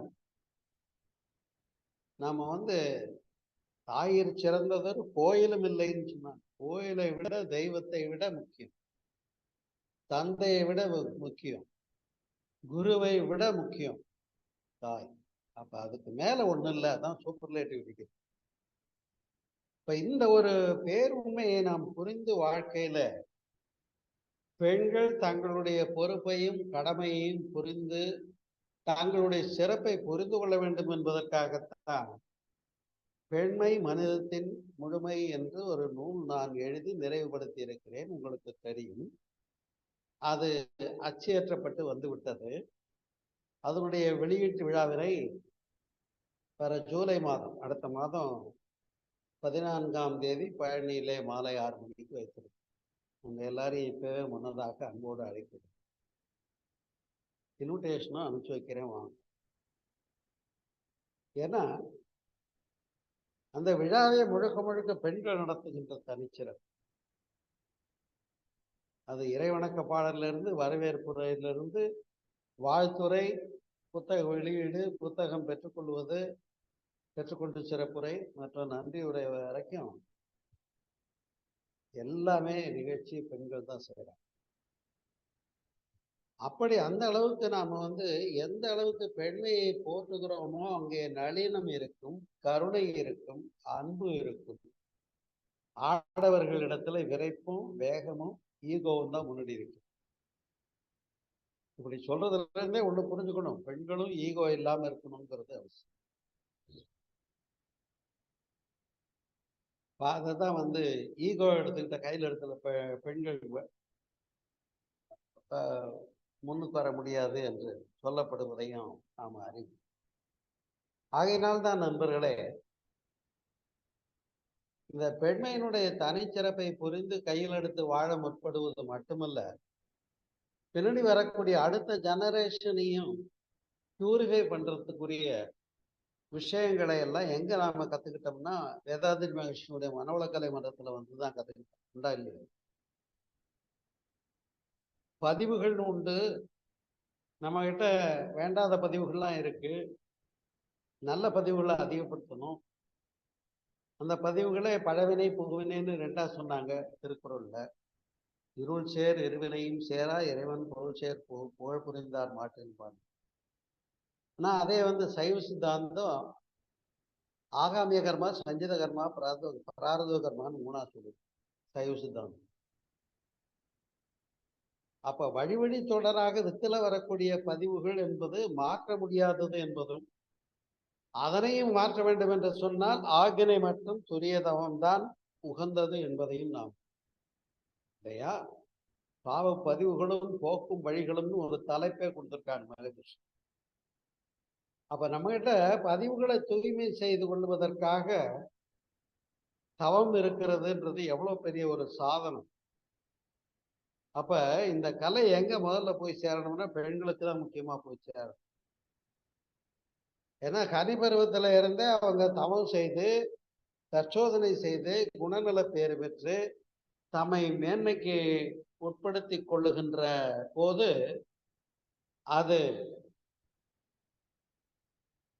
நாம தாயிற் சிறந்ததொரு கோயிலும் இல்லைன்னு சொன்னாங்க. கோயிலை விட தெய்வத்தை விட முக்கியம், தந்தையை விட முக்கியம், குருவை விட முக்கியம் தாய். அப்ப அதுக்கு மேல ஒண்ணு இல்லை, அதான் சூப்பர்லேட்டிவ். இப்ப இந்த ஒரு பேருண்மையை நாம் புரிந்து வாழ்க்கையில பெண்கள் தங்களுடைய பொறுப்பையும் கடமையையும் புரிந்து தங்களுடைய சிறப்பை புரிந்து கொள்ள வேண்டும் என்பதற்காகத்தான் பெண்மை மனிதத்தின் முழுமை என்று ஒரு நூல் நான் எழுதி நிறைவுபடுத்தி இருக்கிறேன். உங்களுக்கு தெரியும். அது அச்சேற்றப்பட்டு வந்து விட்டது. அதனுடைய வெளியீட்டு விழாவினை வர ஜூலை மாதம், அடுத்த மாதம் 14ஆம் தேதி பழனியிலே மாலை 6 மணிக்கு வைத்திருக்கோம். உங்க எல்லாரையும் இப்பவே முன்னதாக அன்போடு அழைக்கிறேன். இன்விடேஷனும் அனுப்பிச்சு வைக்கிறேன், வாங்க. ஏன்னா அந்த விழாவை முழுக்க முழுக்க பெண்கள் நடத்துகின்ற தனிச்சிறப்பு. அது இறைவணக்க பாடலிருந்து, வரவேற்புரையிலிருந்து, வாழ்த்துறை, புத்தக வெளியீடு, புத்தகம் பெற்றுக்கொள்வது, பெற்றுக்கொண்டு சிறப்புரை மற்றும் நன்றி உரை வரைக்கும் எல்லாமே நிகழ்ச்சி பெண்கள் தான் செய்கிறாங்க. அப்படி அந்த அளவுக்கு நாம எந்த அளவுக்கு பெண்மையை போற்றுகிறோமோ அங்கே நளினம் இருக்கும், கருணை இருக்கும், அன்பு இருக்கும். ஆடவர்களிடத்துல விரைப்பும் வேகமும் ஈகோவும் தான் முன்னாடி இருக்கு. இப்படி சொல்றதுல இருந்தே ஒண்ணு புரிஞ்சுக்கணும், பெண்களும் ஈகோ இல்லாம இருக்கணுங்கிறது அவசியம். அதான் ஈகோ எடுத்துக்கிட்ட கையில் எடுத்துல பெண்கள் முன்னுக்கு வர முடியாது என்று சொல்லப்படுவதையும் நாம் அறிவோம். ஆகையினால்தான் நண்பர்களே, இந்த பெண்மையினுடைய தனிச்சிறப்பை புரிந்து கையில் எடுத்து வாழ முற்படுவது மட்டுமல்ல, பின்னாடி வரக்கூடிய அடுத்த ஜெனரேஷனையும் பியூரிஃபை பண்றதுக்குரிய விஷயங்களை எல்லாம் எங்க நாம கத்துக்கிட்டோம்னா, வேதாத்ரி மகர்ஷியினுடைய மனவளக்கலை மன்றத்துல தான் கத்துக்கிட்டோம். உண்டா இல்லையா? பதிவுகள் உண்டு, நம்ம கிட்ட வேண்டாத பதிவுகள்லாம் இருக்கு. நல்ல பதிவுகளை அதிகப்படுத்தணும். அந்த பதிவுகளே பழவினை புகுவினைன்னு 2ஆ சொன்னாங்க திருக்குறள்ல. இருள் சேர் இருவினையும் சேரா இறைவன் பொருள் சேர் புகழ் புரிந்தார் மாட்டின்பான். ஆனா அதே சைவ சித்தாந்தம் ஆகாமிய கர்மா, சஞ்சித கர்மா, பிராரத கர்மான்னு 3ஆ சொல்லுது சைவ சித்தாந்தம். அப்ப வழி வழி தொடராக வித்துல வரக்கூடிய பதிவுகள் என்பது மாற்ற முடியாதது என்பதும், அதனையும் மாற்ற வேண்டும் என்று சொன்னால் ஆகினை மற்றும் துரியதவம் தான் உகந்தது என்பதையும் நாம் இல்லையா? பாவ பதிவுகளும் போக்கும் வழிகளும்னு ஒரு தலைப்பே கொடுத்திருக்காங்க மகரிஷி. அப்ப நம்ம கிட்ட பதிவுகளை தூய்மை செய்து கொள்வதற்காக தவம் இருக்கிறதுன்றது எவ்வளவு பெரிய ஒரு சாதனம். அப்ப இந்த கலை எங்க முதல்ல போய் சேரணும்னா பெண்களுக்கு தான் முக்கியமா போய் சேரணும். ஏன்னா கனிபருவத்துல இருந்தே அவங்க தவம் செய்து, தற்சோதனை செய்து, குணநல பேறு பெற்று தம்மை மேன்மைக்கு உட்படுத்தி கொள்ளுகின்ற போது அது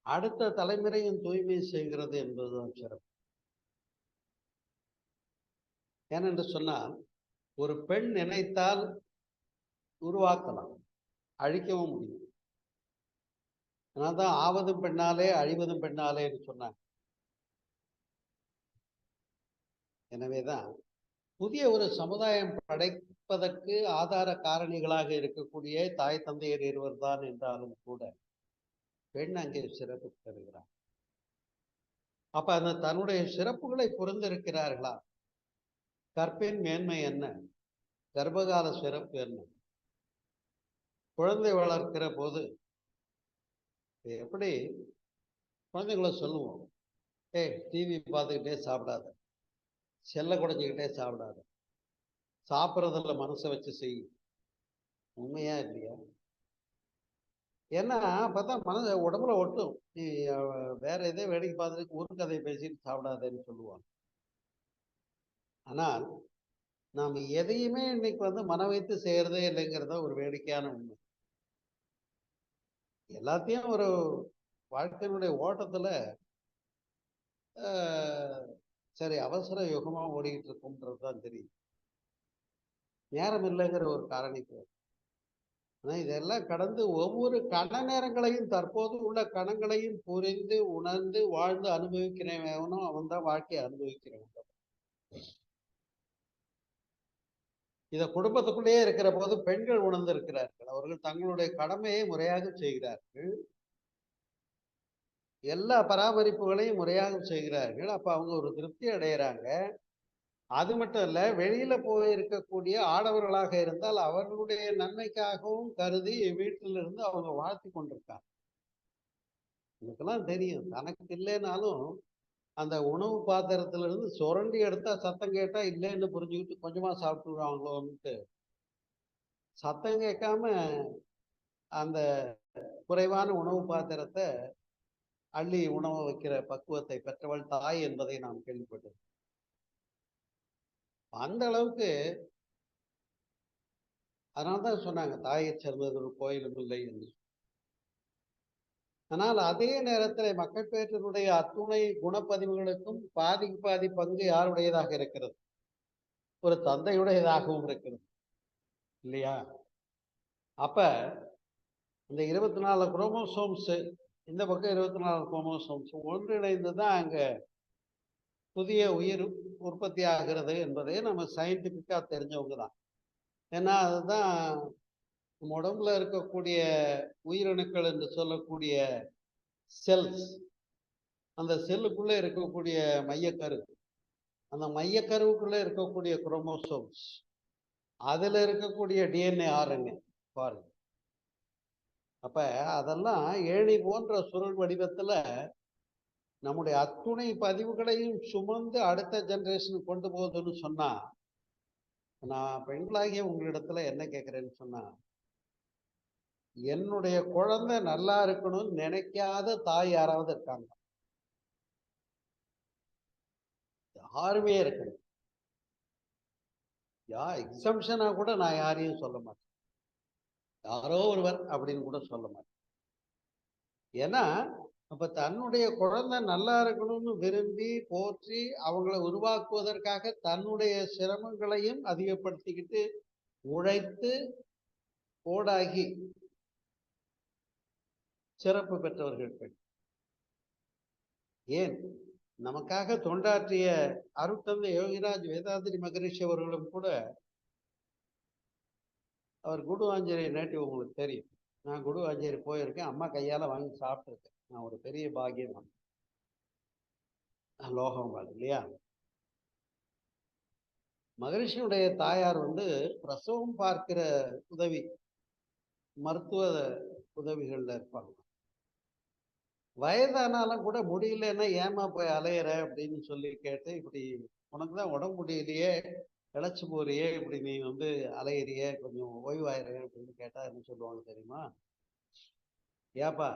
அடுத்த தலைமுறையும் தூய்மை செய்கிறது என்பதுதான் சிறப்பு. ஏனென்று சொன்னால், ஒரு பெண் நினைத்தால் உருவாக்கலாம், அழிக்கவும் முடியும். அதனால்தான் ஆவதும் பெண்ணாலே அழிவதும் பெண்ணாலே என்று சொன்னாங்க. எனவேதான் புதிய ஒரு சமுதாயம் படைப்பதற்கு ஆதார காரணிகளாக இருக்கக்கூடிய தாய் தந்தையர் இருவர் தான் என்றாலும் கூட பெண் அங்கே சிறப்பு பெறுகிறார். அப்ப அந்த தன்னுடைய சிறப்புகளை புரிந்திருக்கிறார்களா? கற்பின் மேன்மை என்ன? கர்ப்பகால சிறப்பு என்ன? குழந்தை வளர்க்கிற போது எப்படி குழந்தைங்களை சொல்லுவோம், டிவி பார்த்துக்கிட்டே சாப்பிடாத, செல்ல குடைஞ்சிக்கிட்டே சாப்பிடாத, சாப்பிட்றதுல மனசை வச்சு செய். உண்மையா இல்லையா? ஏன்னா அப்பதான் மனசு உடம்புல ஒட்டும். நீ வேற எதே வேடிக்கை பார்த்துட்டு ஒரு கதையை பேசிட்டு சாப்பிடாதேன்னு சொல்லுவாங்க. ஆனால் நாம் எதையுமே இன்னைக்கு மன வைத்து செய்யறதே இல்லைங்கிறத ஒரு வேடிக்கையான உண்மை. எல்லாத்தையும் ஒரு வாழ்க்கையினுடைய ஓட்டத்துல சரி அவசர யுகமா ஓடிக்கிட்டு இருக்கும்ன்றது தான் தெரியும். நேரம் இல்லைங்கிற ஒரு காரணிக்கு. ஆனா இதெல்லாம் கடந்து ஒவ்வொரு கண நேரங்களையும், தற்போது உள்ள கணங்களையும் புரிந்து உணர்ந்து வாழ்ந்து அனுபவிக்கிறவனும் அவன் தான் வாழ்க்கையை அனுபவிக்கிறவன். இத குடும்பத்துக்குள்ளேயே இருக்கிற போது பெண்கள் உணர்ந்து இருக்கிறார்கள். அவர்கள் தங்களுடைய கடமையை முறையாக செய்கிறார்கள், எல்லா பராமரிப்புகளையும் முறையாக செய்கிறார்கள். அப்ப அவங்க ஒரு திருப்தி அடைகிறாங்க. அது மட்டும் இல்ல, வெளியில போய் இருக்கக்கூடிய ஆடவர்களாக இருந்தால் அவர்களுடைய நன்மைக்காகவும் கருதி வீட்டிலிருந்து அவங்க வாழ்த்தி கொண்டிருக்காங்க. எனக்கெல்லாம் தெரியும், தனக்கு இல்லைனாலும் அந்த உணவு பாத்திரத்துல இருந்து சுரண்டி எடுத்தா சத்தம் கேட்டா இல்லைன்னு புரிஞ்சுக்கிட்டு கொஞ்சமா சாப்பிட்டுருவாங்களோன்ட்டு சத்தம் கேட்காம அந்த குறைவான உணவு பாத்திரத்தை அள்ளி உணவு வைக்கிற பக்குவத்தை பெற்றவள் தாய் என்பதை நாம் கேள்விப்பட்டோம். அந்த அளவுக்கு, அதனாலதான் சொன்னாங்க தாயை சிறந்தது ஒரு கோயிலும் இல்லை என்று. ஆனால் அதே நேரத்தில் மக்கள் பேற்றினுடைய அத்துணை குணப்பதிவுகளுக்கும் பாதிக்கு பாதி பங்கு யாருடையதாக இருக்கிறது? ஒரு தந்தையுடையதாகவும் இருக்கிறது இல்லையா? அப்ப இந்த 24 குரோமோசோம்ஸ், இந்த பக்கம் 24 குரோமோசோம்ஸ் ஒன்றிணைந்து தான் அங்க புதிய உயிர் உற்பத்தி ஆகிறது என்பதை நம்ம சயின்டிபிக்கா தெரிஞ்சவங்க தான். ஏன்னா அதுதான் நம்ம உடம்புல இருக்கக்கூடிய உயிரணுக்கள் என்று சொல்லக்கூடிய செல்ஸ், அந்த செல்லுக்குள்ள இருக்கக்கூடிய மையக்கரு, அந்த மையக்கருவுக்குள்ள இருக்கக்கூடிய குரோமோசோம்ஸ், அதுல இருக்கக்கூடிய டிஎன்ஏ ஆர்என்ஏ பாருங்க. அப்ப அதெல்லாம் ஏணி போன்ற சுருள் வடிவத்துல நம்முடைய அத்துணை பதிவுகளையும் சுமந்து அடுத்த ஜெனரேஷனுக்கு கொண்டு போகுதுன்னு சொன்னா, நான் பெண்களாகிய உங்களிடத்துல என்ன கேட்கிறேன்னு சொன்னா, என்னுடைய குழந்தை நல்லா இருக்கணும்னு நினைக்காத தாய் யாராவது இருக்காங்க? யாருமே இருக்கணும். எக்ஸம்ஷனா கூட நான் யாரையும் சொல்ல மாட்டேன், யாரோ ஒருவர் அப்படின்னு கூட சொல்ல மாட்டேன். ஏன்னா அப்ப தன்னுடைய குழந்தை நல்லா இருக்கணும்னு விரும்பி போற்றி அவங்களை உருவாக்குவதற்காக தன்னுடைய சிரமங்களையும் அதிகப்படுத்திக்கிட்டு உழைத்து கோடாகி சிறப்பு பெற்றவர்கள் பெண். ஏன் நமக்காக தொண்டாற்றிய அருட்தந்தை யோகிராஜ் வேதாத்திரி மகரிஷி அவர்களும் கூட, அவர் குடுவாஞ்சேரி நேட்டிவ், உங்களுக்கு தெரியும். நான் குடுவாஞ்சேரி போயிருக்கேன், அம்மா கையால வாங்கி சாப்பிட்டுருக்கேன். நான் ஒரு பெரிய பாக்கியம் லோகம் இல்லையா? மகரிஷியுடைய தாயார் பிரசவம் பார்க்கிற உதவி, மருத்துவ உதவிகள்ல இருப்பாங்க. வயதானாலும் கூட முடியலன்னா ஏமா போய் அலையிற அப்படின்னு சொல்லி கேட்டு, இப்படி உனக்குதான் உடம்பு முடியலையே, இழைச்சு போறியே, இப்படி நீ அலையிறியே, கொஞ்சம் ஓய்வாயிரு அப்படின்னு கேட்டா என்ன சொல்லுவாங்க தெரியுமா? ஏப்பா,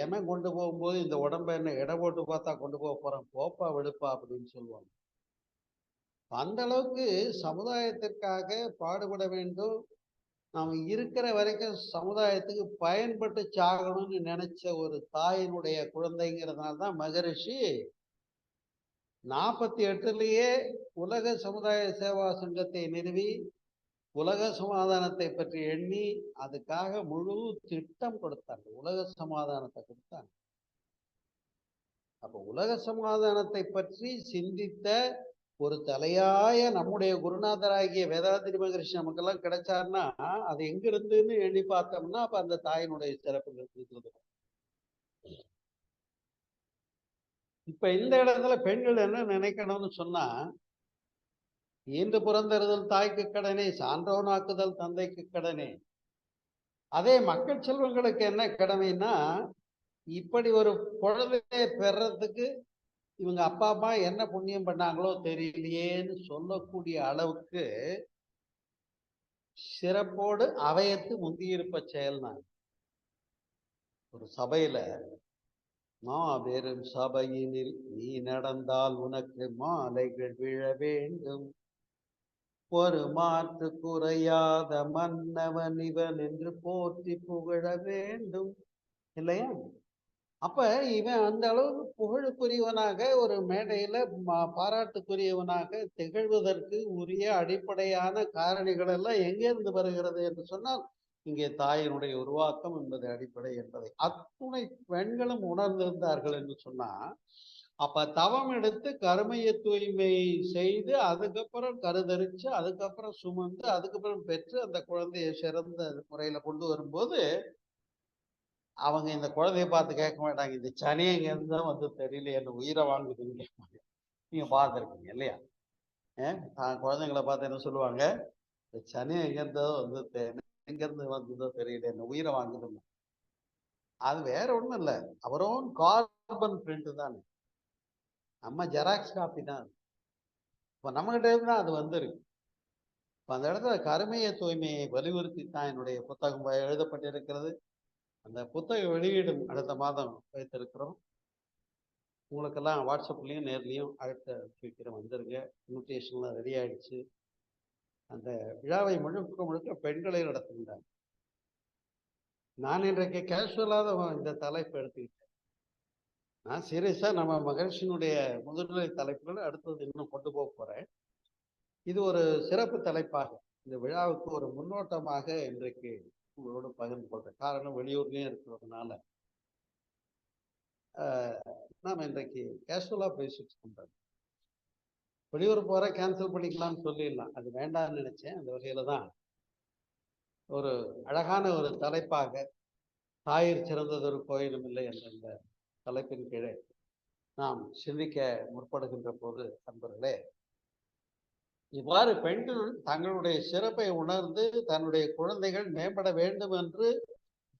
எமன் கொண்டு போகும்போது இந்த உடம்ப என்ன எடை போட்டு பார்த்தா கொண்டு போக போறேன், போப்பா வெளுப்பா அப்படின்னு சொல்லுவாங்க. அந்த அளவுக்கு சமுதாயத்திற்காக பாடுபட வேண்டும், நாம் இருக்கிற வரைக்கும் சமுதாயத்துக்கு பயன்பட்டு சாகணும்னு நினைச்ச ஒரு தாயினுடைய குழந்தைங்கிறதுனால தான் மகரிஷி 48லயே உலக சமுதாய சேவா சங்கத்தை நிறுவி உலக சமாதானத்தை பற்றி எண்ணி அதுக்காக முழு திட்டம் கொடுத்தாங்க, உலக சமாதானத்தை கொடுத்தாங்க. அப்ப உலக சமாதானத்தை பற்றி சிந்தித்த ஒரு தலையாய நம்முடைய குருநாதராகிய வேதாத்திரி மகரிஷி நமக்கெல்லாம் கிடைச்சாருன்னா அது எங்க இருந்துன்னு எண்ணி பார்த்தோம்னா அப்ப அந்த தாயினுடைய சிறப்புகள் இருக்கிறது. இப்ப இந்த இடத்துல பெண்கள் என்ன நினைக்கணும்னு சொன்னா, ஈன்று புறந்தறுதல் தாய்க்கு கடனே, சான்றோனாக்குதல் தந்தைக்கு கடனே. அதே மக்கள் செல்வங்களுக்கு என்ன கடமைன்னா, இப்படி ஒரு குழந்தையை பெறறதுக்கு இவங்க அப்பா அம்மா என்ன புண்ணியம் பண்ணாங்களோ தெரியலையேன்னு சொல்லக்கூடிய அளவுக்கு சிறப்போடு அவையத்து முந்தியிருப்ப செயல். நான் ஒரு சபையில, மாபெரும் சபையினில் நீ நடந்தால் உனக்கு மாலைகள் விழ வேண்டும், ஒரு மாற்று குறையாத மன்னவன் இவன் என்று போற்றி புகழ வேண்டும், இல்லையா? அப்ப இவன் அந்த அளவுக்கு புகழுக்குரியவனாக ஒரு மேடையில பாராட்டுக்குரியவனாக திகழ்வதற்கு உரிய அடிப்படையான காரணிகள் எல்லாம் எங்கேருந்து வருகிறது என்று சொன்னால், இங்கே தாயினுடைய உருவாக்கம் என்பது அடிப்படை என்பதை அத்துணை பெண்களும் உணர்ந்திருந்தார்கள் என்று சொன்னா, அப்ப தவம் எடுத்து கருமைய தூய்மை செய்து அதுக்கப்புறம் கருதரிச்சு அதுக்கப்புறம் சுமந்து அதுக்கப்புறம் பெற்று அந்த குழந்தையை சிறந்த முறையில கொண்டு வரும்போது அவங்க இந்த குழந்தைய பார்த்து கேட்க மாட்டாங்க, இந்த சனி எங்க இருந்து தான் வந்து தெரியல, என்ன உயிரை வாங்குதுன்னு கேட்பாங்க. நீங்க பார்த்துருக்கீங்க இல்லையா? குழந்தைங்களை பார்த்து என்ன சொல்லுவாங்க, இந்த சனி எங்க இருந்தோ வந்து எங்க இருந்து வந்ததோ தெரியல, என்ன உயிரை வாங்குதுன்னு. அது வேற ஒண்ணும் இல்லை, அவரோன் கார்பன் பிரிண்ட் தானே, நம்ம ஜெராக்ஸ் காப்பி தான். இப்போ நம்மகிட்ட இருந்து தான் அது வந்துருக்கு. அந்த இடத்துல கருமைய தூய்மையை வலியுறுத்தி தான் என்னுடைய புத்தகம் எழுதப்பட்டிருக்கிறது. அந்த புத்தக வெளியீடும் அடுத்த மாதம் வைத்திருக்கிறோம். உங்களுக்கெல்லாம் வாட்ஸ்அப்லேயும் நேர்லேயும் அடுத்த சீக்கிரம் வந்துருங்க. இன்விடேஷன்லாம் ரெடி ஆயிடுச்சு. அந்த விழாவை முழுக்க முழுக்க பெண்களை நடத்துகின்றாங்க. நான் இன்றைக்கு கேஷுவலாக இந்த தலைப்பு எடுத்துக்கிட்டேன். நான் சீரியஸாக நம்ம மகர்ஷியினுடைய முதுநிலை தலைப்புகள் அடுத்தது இன்னும் கொண்டு போக போகிறேன். இது ஒரு சிறப்பு தலைப்பாக இந்த விழாவுக்கு ஒரு முன்னோட்டமாக இன்றைக்கு உங்களோடு பகிர்ந்து கொள்றேன். காரணம் வெளியூர்லேயும் இருக்கிறதுனால நாம் இன்றைக்கு கேஷுவலாக பேசிட்டு இருக்கோம். வெளியூர் போகிற கேன்சல் பண்ணிக்கலாம்னு சொல்லிடலாம், அது வேண்டாம்னு நினைச்சேன். அந்த வகையில தான் ஒரு அழகான ஒரு தலைப்பாக தாயிற் சிறந்ததொரு கோயிலும் இல்லை என்ற இந்த தலைப்பின் கீழே நாம் சிந்திக்க முற்படுகின்ற போது, நண்பர்களே, இவ்வாறு பெண்கள் தங்களுடைய சிறப்பை உணர்ந்து தன்னுடைய குழந்தைகள் மேம்பட வேண்டும் என்று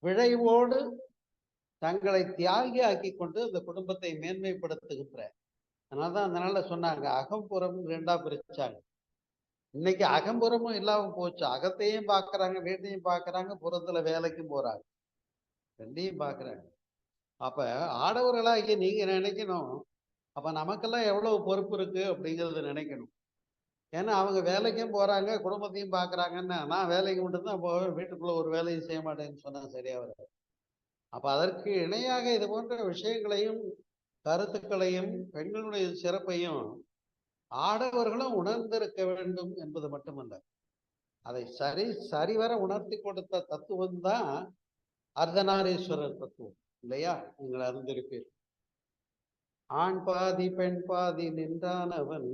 விழைவோடு தங்களை தியாகி ஆக்கி கொண்டு அந்த குடும்பத்தை மேன்மைப்படுத்துகின்ற, அதனாலதான் அந்த நாள்ல சொன்னாங்க அகம்புறம் ரெண்டா பிரிச்சாங்க. இன்னைக்கு அகம்புறமும் இல்லாம போச்சு. அகத்தையும் பாக்குறாங்க, வீட்டையும் பாக்குறாங்க, புறத்துல வேலைக்கும் போறாங்க, ரெண்டையும் பாக்குறாங்க. அப்ப ஆடவர்களாகி நீங்க நினைக்கணும், அப்ப நமக்கெல்லாம் எவ்வளவு பொறுப்பு இருக்கு அப்படிங்கறத நினைக்கணும். ஏன்னா அவங்க வேலைக்கும் போறாங்க, குடும்பத்தையும் பாக்குறாங்கன்னா, நான் வேலைக்கு மட்டும்தான் போவேன், வீட்டுக்குள்ள ஒரு வேலையும் செய்ய மாட்டேன்னு சொன்னா சரியா வராது. அப்ப அதற்கு இணையாக இது போன்ற விஷயங்களையும் கருத்துக்களையும் பெண்களுடைய சிறப்பையும் ஆடவர்களும் உணர்ந்திருக்க வேண்டும் என்பது மட்டுமல்ல, அதை சரிவர உணர்த்தி கொடுத்த தத்துவம் தான் அர்த்தநாரீஸ்வரர் தத்துவம் இல்லையா? நீங்கள் அறிந்திருப்பீர்கள். ஆண் பாதி பெண் பாதி நின்றானவன்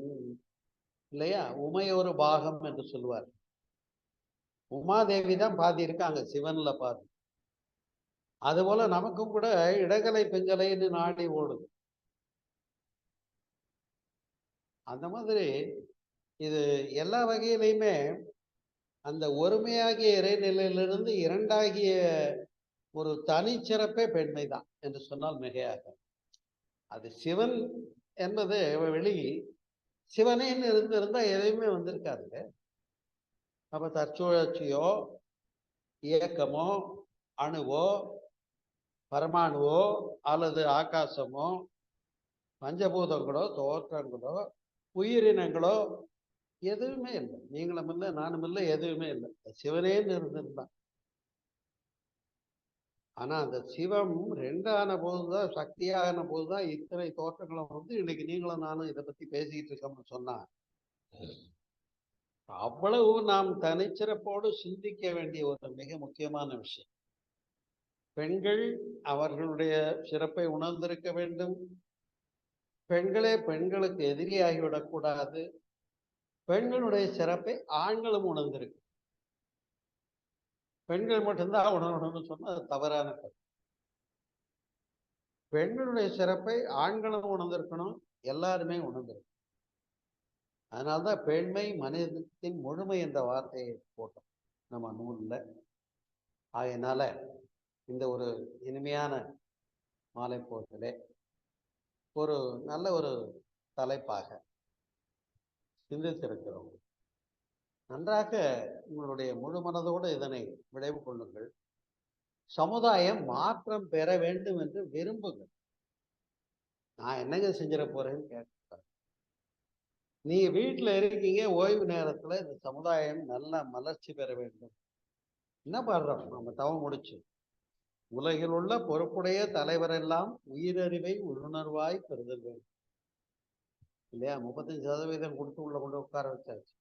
இல்லையா, உமையொரு பாகம் என்று சொல்லுவார். உமாதேவி தான் பாதி இருக்காங்க, சிவன்ல பாதி. அதுபோல நமக்கும் கூட இடகலை பெண்கலைன்னு நாடி ஓடுது. அந்த மாதிரி இது எல்லா வகையிலையுமே அந்த ஒருமையாகிய இறைநிலையிலிருந்து இரண்டாகிய ஒரு தனிச்சிறப்பே பெண்மை தான் என்று சொன்னால் மிகையாக. அது சிவன் என்பது வெளி, சிவனேன்னு இருந்திருந்தா எதையுமே வந்திருக்காதுங்க. அப்ப தற்சுழற்சியோ இயக்கமோ அணுவோ பரமாணுவோ அல்லது ஆகாசமோ பஞ்சபூதங்களோ தோற்றங்களோ உயிரினங்களோ எதுவுமே இல்லை. நீங்களும் இல்லை நானும் இல்லை, எதுவுமே இல்லை. சிவனேன்னு இருந்திருந்தான். ஆனா அந்த சிவம் ரெண்டான போதுதான், சக்தியான போதுதான் இத்தனை தோற்றங்களும் வந்து இன்னைக்கு நீங்களும் நானும் இதை பத்தி பேசிக்கிட்டு இருக்கோம்னு சொன்னா, அவ்வளவு நாம் தனிச்சிறப்போடு சிந்திக்க வேண்டிய ஒரு மிக முக்கியமான விஷயம். பெண்கள் அவர்களுடைய சிறப்பை உணர்ந்திருக்க வேண்டும். பெண்களே பெண்களுக்கு எதிரியாகிவிடக்கூடாது. பெண்களுடைய சிறப்பை ஆண்களும் உணர்ந்திருக்கு. பெண்கள் மட்டும்தான் உணரணும்னு சொன்னா அது தவறான கருத்து. பெண்களுடைய சிறப்பை ஆண்களும் உணர்ந்திருக்கணும், எல்லாருமே உணர்ந்திருக்கணும். அதனால்தான் பெண்மை மனிதத்தின் முழுமை என்ற வார்த்தையை போட்டோம் நம்ம நூல்ல. ஆகையினால இந்த ஒரு இனிமையான மாலை போட்டிலே ஒரு நல்ல ஒரு தலைப்பாக சிந்தித்திருக்கிறோம். நன்றாக உங்களுடைய முழு மனதோடு இதனை விளைவு கொள்ளுங்கள். சமுதாயம் மாற்றம் பெற வேண்டும் என்று விரும்புங்கள். நான் என்னங்க செஞ்சிட போறேன்னு கேட்க, நீங்க வீட்டுல இருக்கீங்க, ஓய்வு நேரத்துல இந்த சமுதாயம் நல்ல மலர்ச்சி பெற வேண்டும். என்ன பாடுறோம் நம்ம தவம் முடிச்சு, உலகில் உள்ள பொறுப்புடைய தலைவரெல்லாம் உயிரறிவை உள்ளுணர்வாய் பெறுதல் வேண்டும் இல்லையா? 35% கொடுத்து உள்ள கொண்டு உட்கார வச்சாச்சு.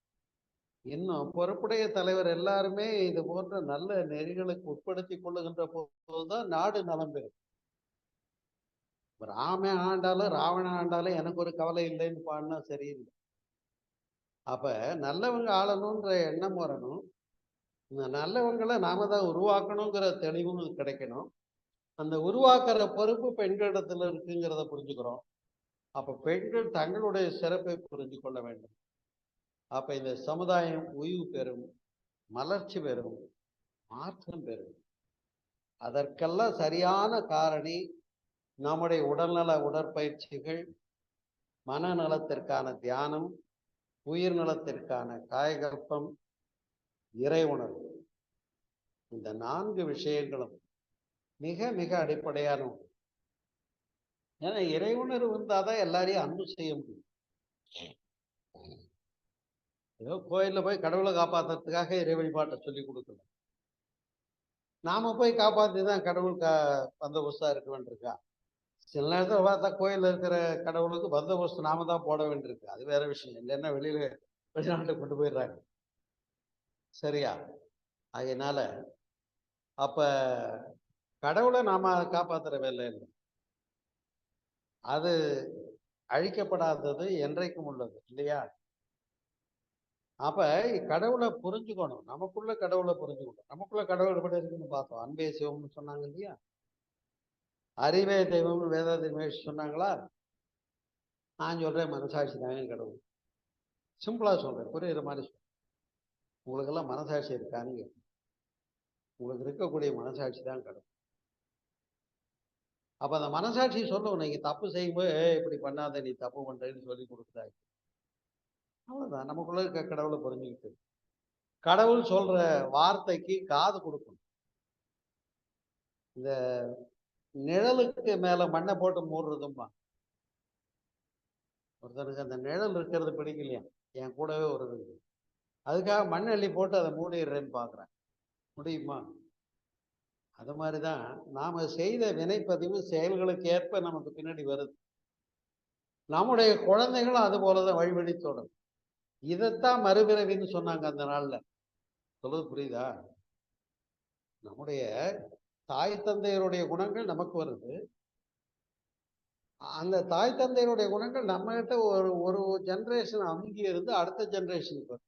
இன்னும் பொறுப்புடைய தலைவர் எல்லாருமே இது போன்ற நல்ல நெறிகளுக்கு உட்படுத்தி கொள்ளுகின்ற போதுதான் நாடு நலம் பெறும். ராமன் ஆண்டாலும் ராவணன் ஆண்டாலும் எனக்கு ஒரு கவலை இல்லைன்னு பாடினா சரியில்லை. அப்ப நல்லவங்க ஆளணுன்ற எண்ணம் வரணும். இந்த நல்லவங்களை நாம தான் உருவாக்கணுங்கிற தெளிவும் கிடைக்கணும். அந்த உருவாக்குற பொறுப்பு பெண்களிடத்துல இருக்குங்கிறத புரிஞ்சுக்கிறோம். அப்ப பெண்கள் தங்களுடைய சிறப்பை புரிஞ்சு கொள்ள வேண்டும். அப்ப இந்த சமுதாயம் உய்வு பெறும், மலர்ச்சி பெறும், மாற்றம் பெறும். அதற்கெல்லாம் சரியான காரணி நம்முடைய உடல்நல உடற்பயிற்சிகள், மனநலத்திற்கான தியானம், உயிர் நலத்திற்கான காயகல்பம், இறை உணர்வு. இந்த 4 விஷயங்களும் மிக மிக அடிப்படையான ஒன்று. ஏன்னா இறை உணர்வு இருந்தாதான் எல்லாரையும் அன்பு செய்ய முடியும். ஏதோ கோயில்ல போய் கடவுளை காப்பாத்துறதுக்காக இறை வழிபாட்டை சொல்லி கொடுக்கணும். நாம போய் காப்பாத்தி தான் கடவுள் பந்தோபஸ்தா இருக்க வேண்டியிருக்கா? சில நேரத்தில் பார்த்தா கோயில்ல இருக்கிற கடவுளுக்கு பந்தோபஸ்து நாம தான் போட வேண்டியிருக்கு. அது வேற விஷயம். இல்லைன்னா வெளிநாட்டுக்கு கொண்டு போயிடுறாங்க. சரியா? அதனால அப்ப கடவுளை நாம காப்பாத்துற வேலை இல்லை. அது அழிக்கப்படாதது, என்றைக்கும் உள்ளது இல்லையா? அப்ப கடவுளை புரிஞ்சுக்கணும். நமக்குள்ள கடவுளை புரிஞ்சுக்கணும். நமக்குள்ள கடவுள் எப்படி இருக்குன்னு பார்த்தோம். அன்பே சிவம்னு சொன்னாங்க இல்லையா? அறிவே தெய்வம்னு வேதாதி மகேஷ் சொன்னாங்களா? நான் சொல்றேன் மனசாட்சி தாங்க கடவுள். சிம்பிளா சொல்றேன், புரியுற மாதிரி சொல்றேன். உங்களுக்கெல்லாம் மனசாட்சி இருக்கான்னு கேட்கும். உங்களுக்கு இருக்கக்கூடிய மனசாட்சி தான் கடவுள். அப்ப அந்த மனசாட்சி சொல்லும், நீங்க தப்பு செய்யும்போது இப்படி பண்ணாத, நீ தப்பு பண்றேன்னு சொல்லி கொடுக்குறாங்க. அவ்வளவுதான். நமக்குள்ள இருக்க கடவுளை புரிஞ்சுக்கிட்டு கடவுள் சொல்ற வார்த்தைக்கு காது கொடுக்கணும். இந்த நிழலுக்கு மேல மண்ணை போட்டு மூடுறதும்பா. ஒருத்தருக்கு அந்த நிழல் இருக்கிறது பிடிக்கலையா, என் கூடவே வருது, அதுக்காக மண் அள்ளி போட்டு அதை மூடிடுறேன்னு பாக்குறேன். முடியுமா? அது மாதிரிதான் நாம செய்த வினைப்பதிவு செயல்களுக்கு ஏற்ப நமக்கு பின்னாடி வருது. நம்முடைய குழந்தைகளும் அது போலதான் வழிவழி தொடரும். இதைத்தான் மறுபிறவின்னு சொன்னாங்க அந்த நாள்ல. சொல்றது புரியுதா? நம்முடைய தாய் தந்தையருடைய குணங்கள் நமக்கு வருது. அந்த தாய் தந்தையருடைய குணங்கள் நம்ம கிட்ட ஒரு ஒரு ஜெனரேஷன் அமுங்கி இருந்து அடுத்த ஜெனரேஷனுக்கு வரும்.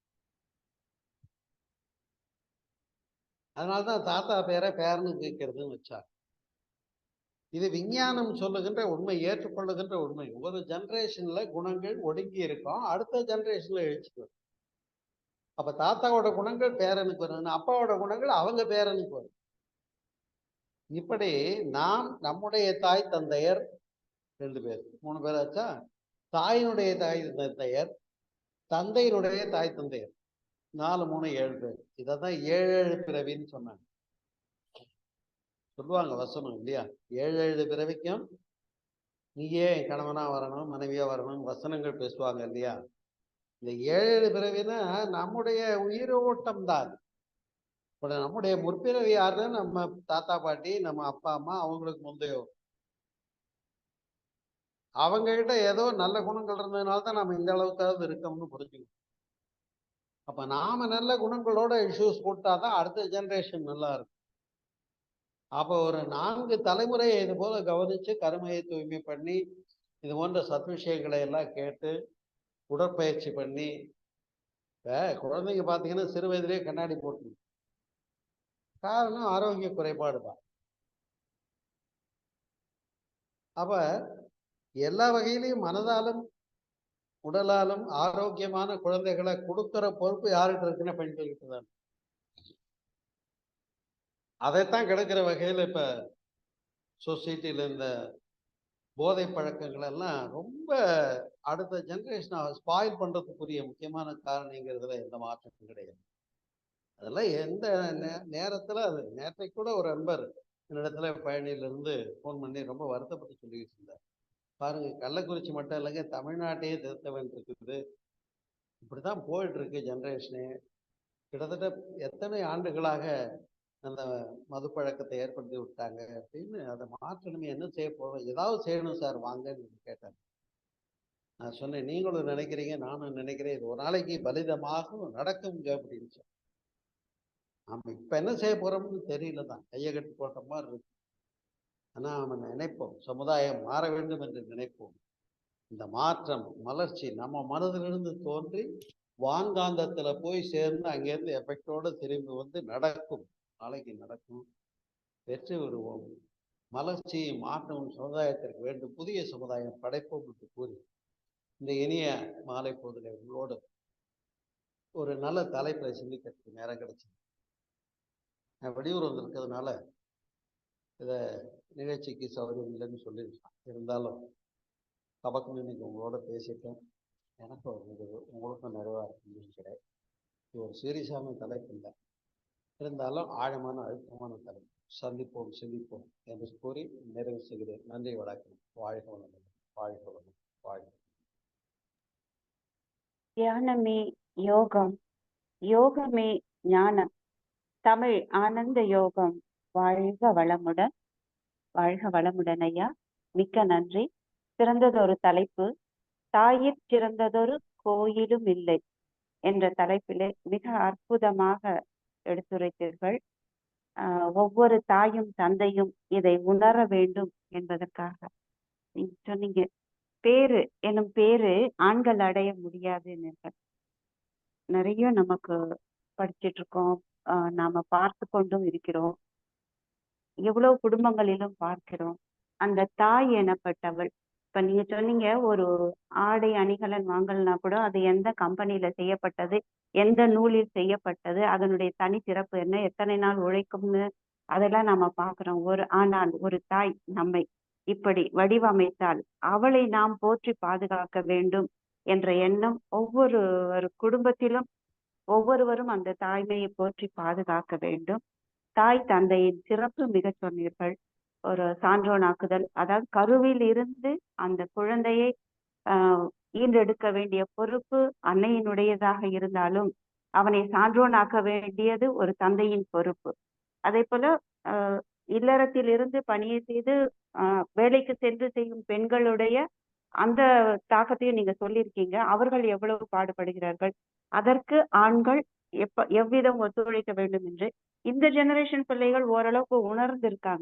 அதனால்தான் தாத்தா பேரை பேரனு கேட்கறதுன்னு வச்சார். இது விஞ்ஞானம் சொல்லுகின்ற உண்மை, ஏற்றுக்கொள்ளுகின்ற உண்மை. ஒரு ஜெனரேஷன்ல குணங்கள் ஒடுங்கி இருக்கும், அடுத்த ஜெனரேஷன்ல எழுச்சிக்கு வரும். அப்ப தாத்தாவோட குணங்கள் பேரனுக்கு வரும், அப்பாவோட குணங்கள் அவங்க பேரனுக்கு வரும். இப்படி நாம் நம்முடைய தாய் தந்தையர் 2 பேர் 3 பேர் ஆச்சா? தாயினுடைய தாய் தந்தையர், தந்தையினுடைய தாய் தந்தையர் 4 3 7 பேர். இதான் 7 பிறவின்னு சொன்னாங்க. சொல்லுவாங்க வசனம் இல்லையா? 7 பிறவிக்கும் நீயே கணவனா வரணும், மனைவியா வரணும், வசனங்கள் பேசுவாங்க இல்லையா? இந்த 7 பிறவினா நம்முடைய உயிரோட்டம் தான். இப்ப நம்முடைய முற்பிறவி யாருன்னு நம்ம தாத்தா பாட்டி, நம்ம அப்பா அம்மா, அவங்களுக்கு முந்தைய அவங்க கிட்ட ஏதோ நல்ல குணங்கள் இருந்ததுனால தான் நம்ம இந்த அளவுக்காவது இருக்கோம்னு புரிஞ்சுக்கணும். அப்ப நாம நல்ல குணங்களோட இஷ்யூஸ் போட்டாதான் அடுத்த ஜெனரேஷன் நல்லா இருக்கும். அப்போ ஒரு 4 தலைமுறையை இது போல கவனிச்சு கருமையை தூய்மை பண்ணி இது போன்ற சத் விஷயங்களை எல்லாம் கேட்டு உடற்பயிற்சி பண்ணி, இப்ப குழந்தைங்க பார்த்தீங்கன்னா சிறு வயதிலேயே கண்ணாடி போட்டு, காரணம் ஆரோக்கிய குறைபாடு தான். அப்ப எல்லா வகையிலையும் மனதாலும் உடலாலும் ஆரோக்கியமான குழந்தைகளை கொடுக்கிற பொறுப்பு யார்கிட்ட இருக்குன்னா பெண்கள்கிட்ட தான். அதைத்தான் கெடுக்கிற வகையில் இப்ப சொசைட்டில இந்த போதை பழக்கங்கள் எல்லாம் ரொம்ப அடுத்த ஜெனரேஷனை ஸ்பாயில் பண்றதுக்குரிய முக்கியமான காரணிங்கிறதுல எந்த மாற்றமும் கிடையாது. அதெல்லாம் எந்த நேரத்துல அது நேற்றைக்கு கூட ஒரு நண்பர் என்னிடத்துல பழனியிலிருந்து ஃபோன் பண்ணி ரொம்ப வருத்தப்பட்டு சொல்லிக்கிட்டு இருந்தார். பாருங்க, கள்ளக்குறிச்சி மட்டும் இல்லைங்க, தமிழ்நாட்டையே திருத்த வேண்டியிருக்குது. இப்படிதான் போயிட்டு இருக்கு ஜெனரேஷனு. கிட்டத்தட்ட எத்தனை ஆண்டுகளாக அந்த மது பழக்கத்தை ஏற்படுத்தி விட்டாங்க அப்படின்னு. அதை மாற்றணுமே, என்ன செய்ய போறோம், ஏதாவது செய்யணும் சார் வாங்கன்னு கேட்டார். நான் சொன்னேன், நீங்களும் நினைக்கிறீங்க, நானும் நினைக்கிறேன், இது ஒரு நாளைக்கு பலிதமாகும் நடக்குங்க அப்படின்னு சொன்னேன். நம்ம இப்ப என்ன செய்ய போறோம்னு தெரியல தான், கையை கட்டி போட்ட மாதிரி இருக்கு. ஆனா நம்ம நினைப்போம், சமுதாயம் மாற வேண்டும் என்று நினைப்போம். இந்த மாற்றம், மலர்ச்சி நம்ம மனதிலிருந்து தோன்றி வான்காந்தத்துல போய் சேர்ந்து அங்கேருந்து எஃபெக்டோட திரும்பி வந்து நடக்கும். நாளைக்கு நடக்கும். வெற்றி பெறுவோம். மலர்ச்சி, மாற்றம் சமுதாயத்திற்கு வேண்டும். புதிய சமுதாயம் படைப்போம் என்று கூறி, இந்த இனிய மாலை பொழுதிலே உங்களோடு ஒரு நல்ல தலைப்பை சிந்திக்கிறதுக்கு நேரம் கிடைச்சது. நான் வெளியூர் வந்திருக்கிறதுனால இதை நிகழ்ச்சிக்கு சௌகரியம் இல்லைன்னு சொல்லியிருக்கலாம். இருந்தாலும் கபக்குன்னு இன்னைக்கு உங்களோட பேசிட்டேன். எனக்கும் இருந்தது, உங்களுக்கும் நிறைவாக இருக்குன்னு நினைக்கிறேன். இது ஒரு சீரியஸான தலைப்பு இல்லை, இருந்தாலும் ஆழமான அழுத்தமான தலைப்பு. சந்திப்போம் சிந்திப்போம் என்று கூறி நிறைவு செய்கிறேன். நன்றி, வணக்கம். வாழ்க வளமுடன். வாழ்க வளமுடன். வாழ்க. தியானமே யோகம், யோகமே ஞானம். தமிழ் ஆனந்த யோகம். வாழ்க வளமுடன். வாழ்க வளமுடன் ஐயா. மிக்க நன்றி. சிறந்ததொரு தலைப்பு, தாயிற் சிறந்ததொரு கோயிலும் இல்லை என்ற தலைப்பிலே மிக அற்புதமாக எடுத்துரைத்தீர்கள். ஒவ்வொரு தாயும் தந்தையும் இதை உணர வேண்டும் என்பதற்காக நீங்க சொன்னீங்க, பேரு எனும் பேரு ஆண்கள் அடைய முடியாதுன்னு. நிறைய நமக்கு படிச்சிட்டு இருக்கோம், நாம பார்த்து கொண்டும் இருக்கிறோம், எவ்வளவு குடும்பங்களிலும் பார்க்கிறோம். அந்த தாய் எனப்பட்டவள், இப்ப நீங்க சொன்னீங்க ஒரு ஆடை அணிகலன் வாங்கலனா கூட அது எந்த கம்பெனியில செய்யப்பட்டது, எந்த நூலில் செய்யப்பட்டது, அதனுடைய தனி சிறப்பு என்ன, எத்தனை நாள் உழைக்கும்னு அதெல்லாம் நாம பார்க்கிறோம். ஆனால் ஒரு தாய் நம்மை இப்படி வடிவமைத்தால் அவளை நாம் போற்றி பாதுகாக்க வேண்டும் என்ற எண்ணம் ஒவ்வொரு குடும்பத்திலும் ஒவ்வொருவரும் அந்த தாய்மையை போற்றி பாதுகாக்க வேண்டும். தாய் தந்தையின் சிறப்பு மிக சொன்னீர்கள். ஒரு சான்றோனாக்குதல், அதாவது கருவில் இருந்து அந்த குழந்தையை ஈன்றெடுக்க வேண்டிய பொறுப்பு அன்னையினுடையதாக இருந்தாலும் அவனை சான்றோனாக்க வேண்டியது ஒரு தந்தையின் பொறுப்பு. அதே போல இல்லறத்தில் இருந்து பணியை செய்து வேலைக்கு சென்று செய்யும் பெண்களுடைய அந்த தாக்கத்தையும் நீங்க சொல்லியிருக்கீங்க. அவர்கள் எவ்வளவு பாடுபடுகிறார்கள், அதற்கு ஆண்கள் எவ்விதம் ஒத்துழைக்க வேண்டும் என்று இந்த ஜெனரேஷன் பிள்ளைகள் ஓரளவுக்கு உணர்ந்திருக்காங்க.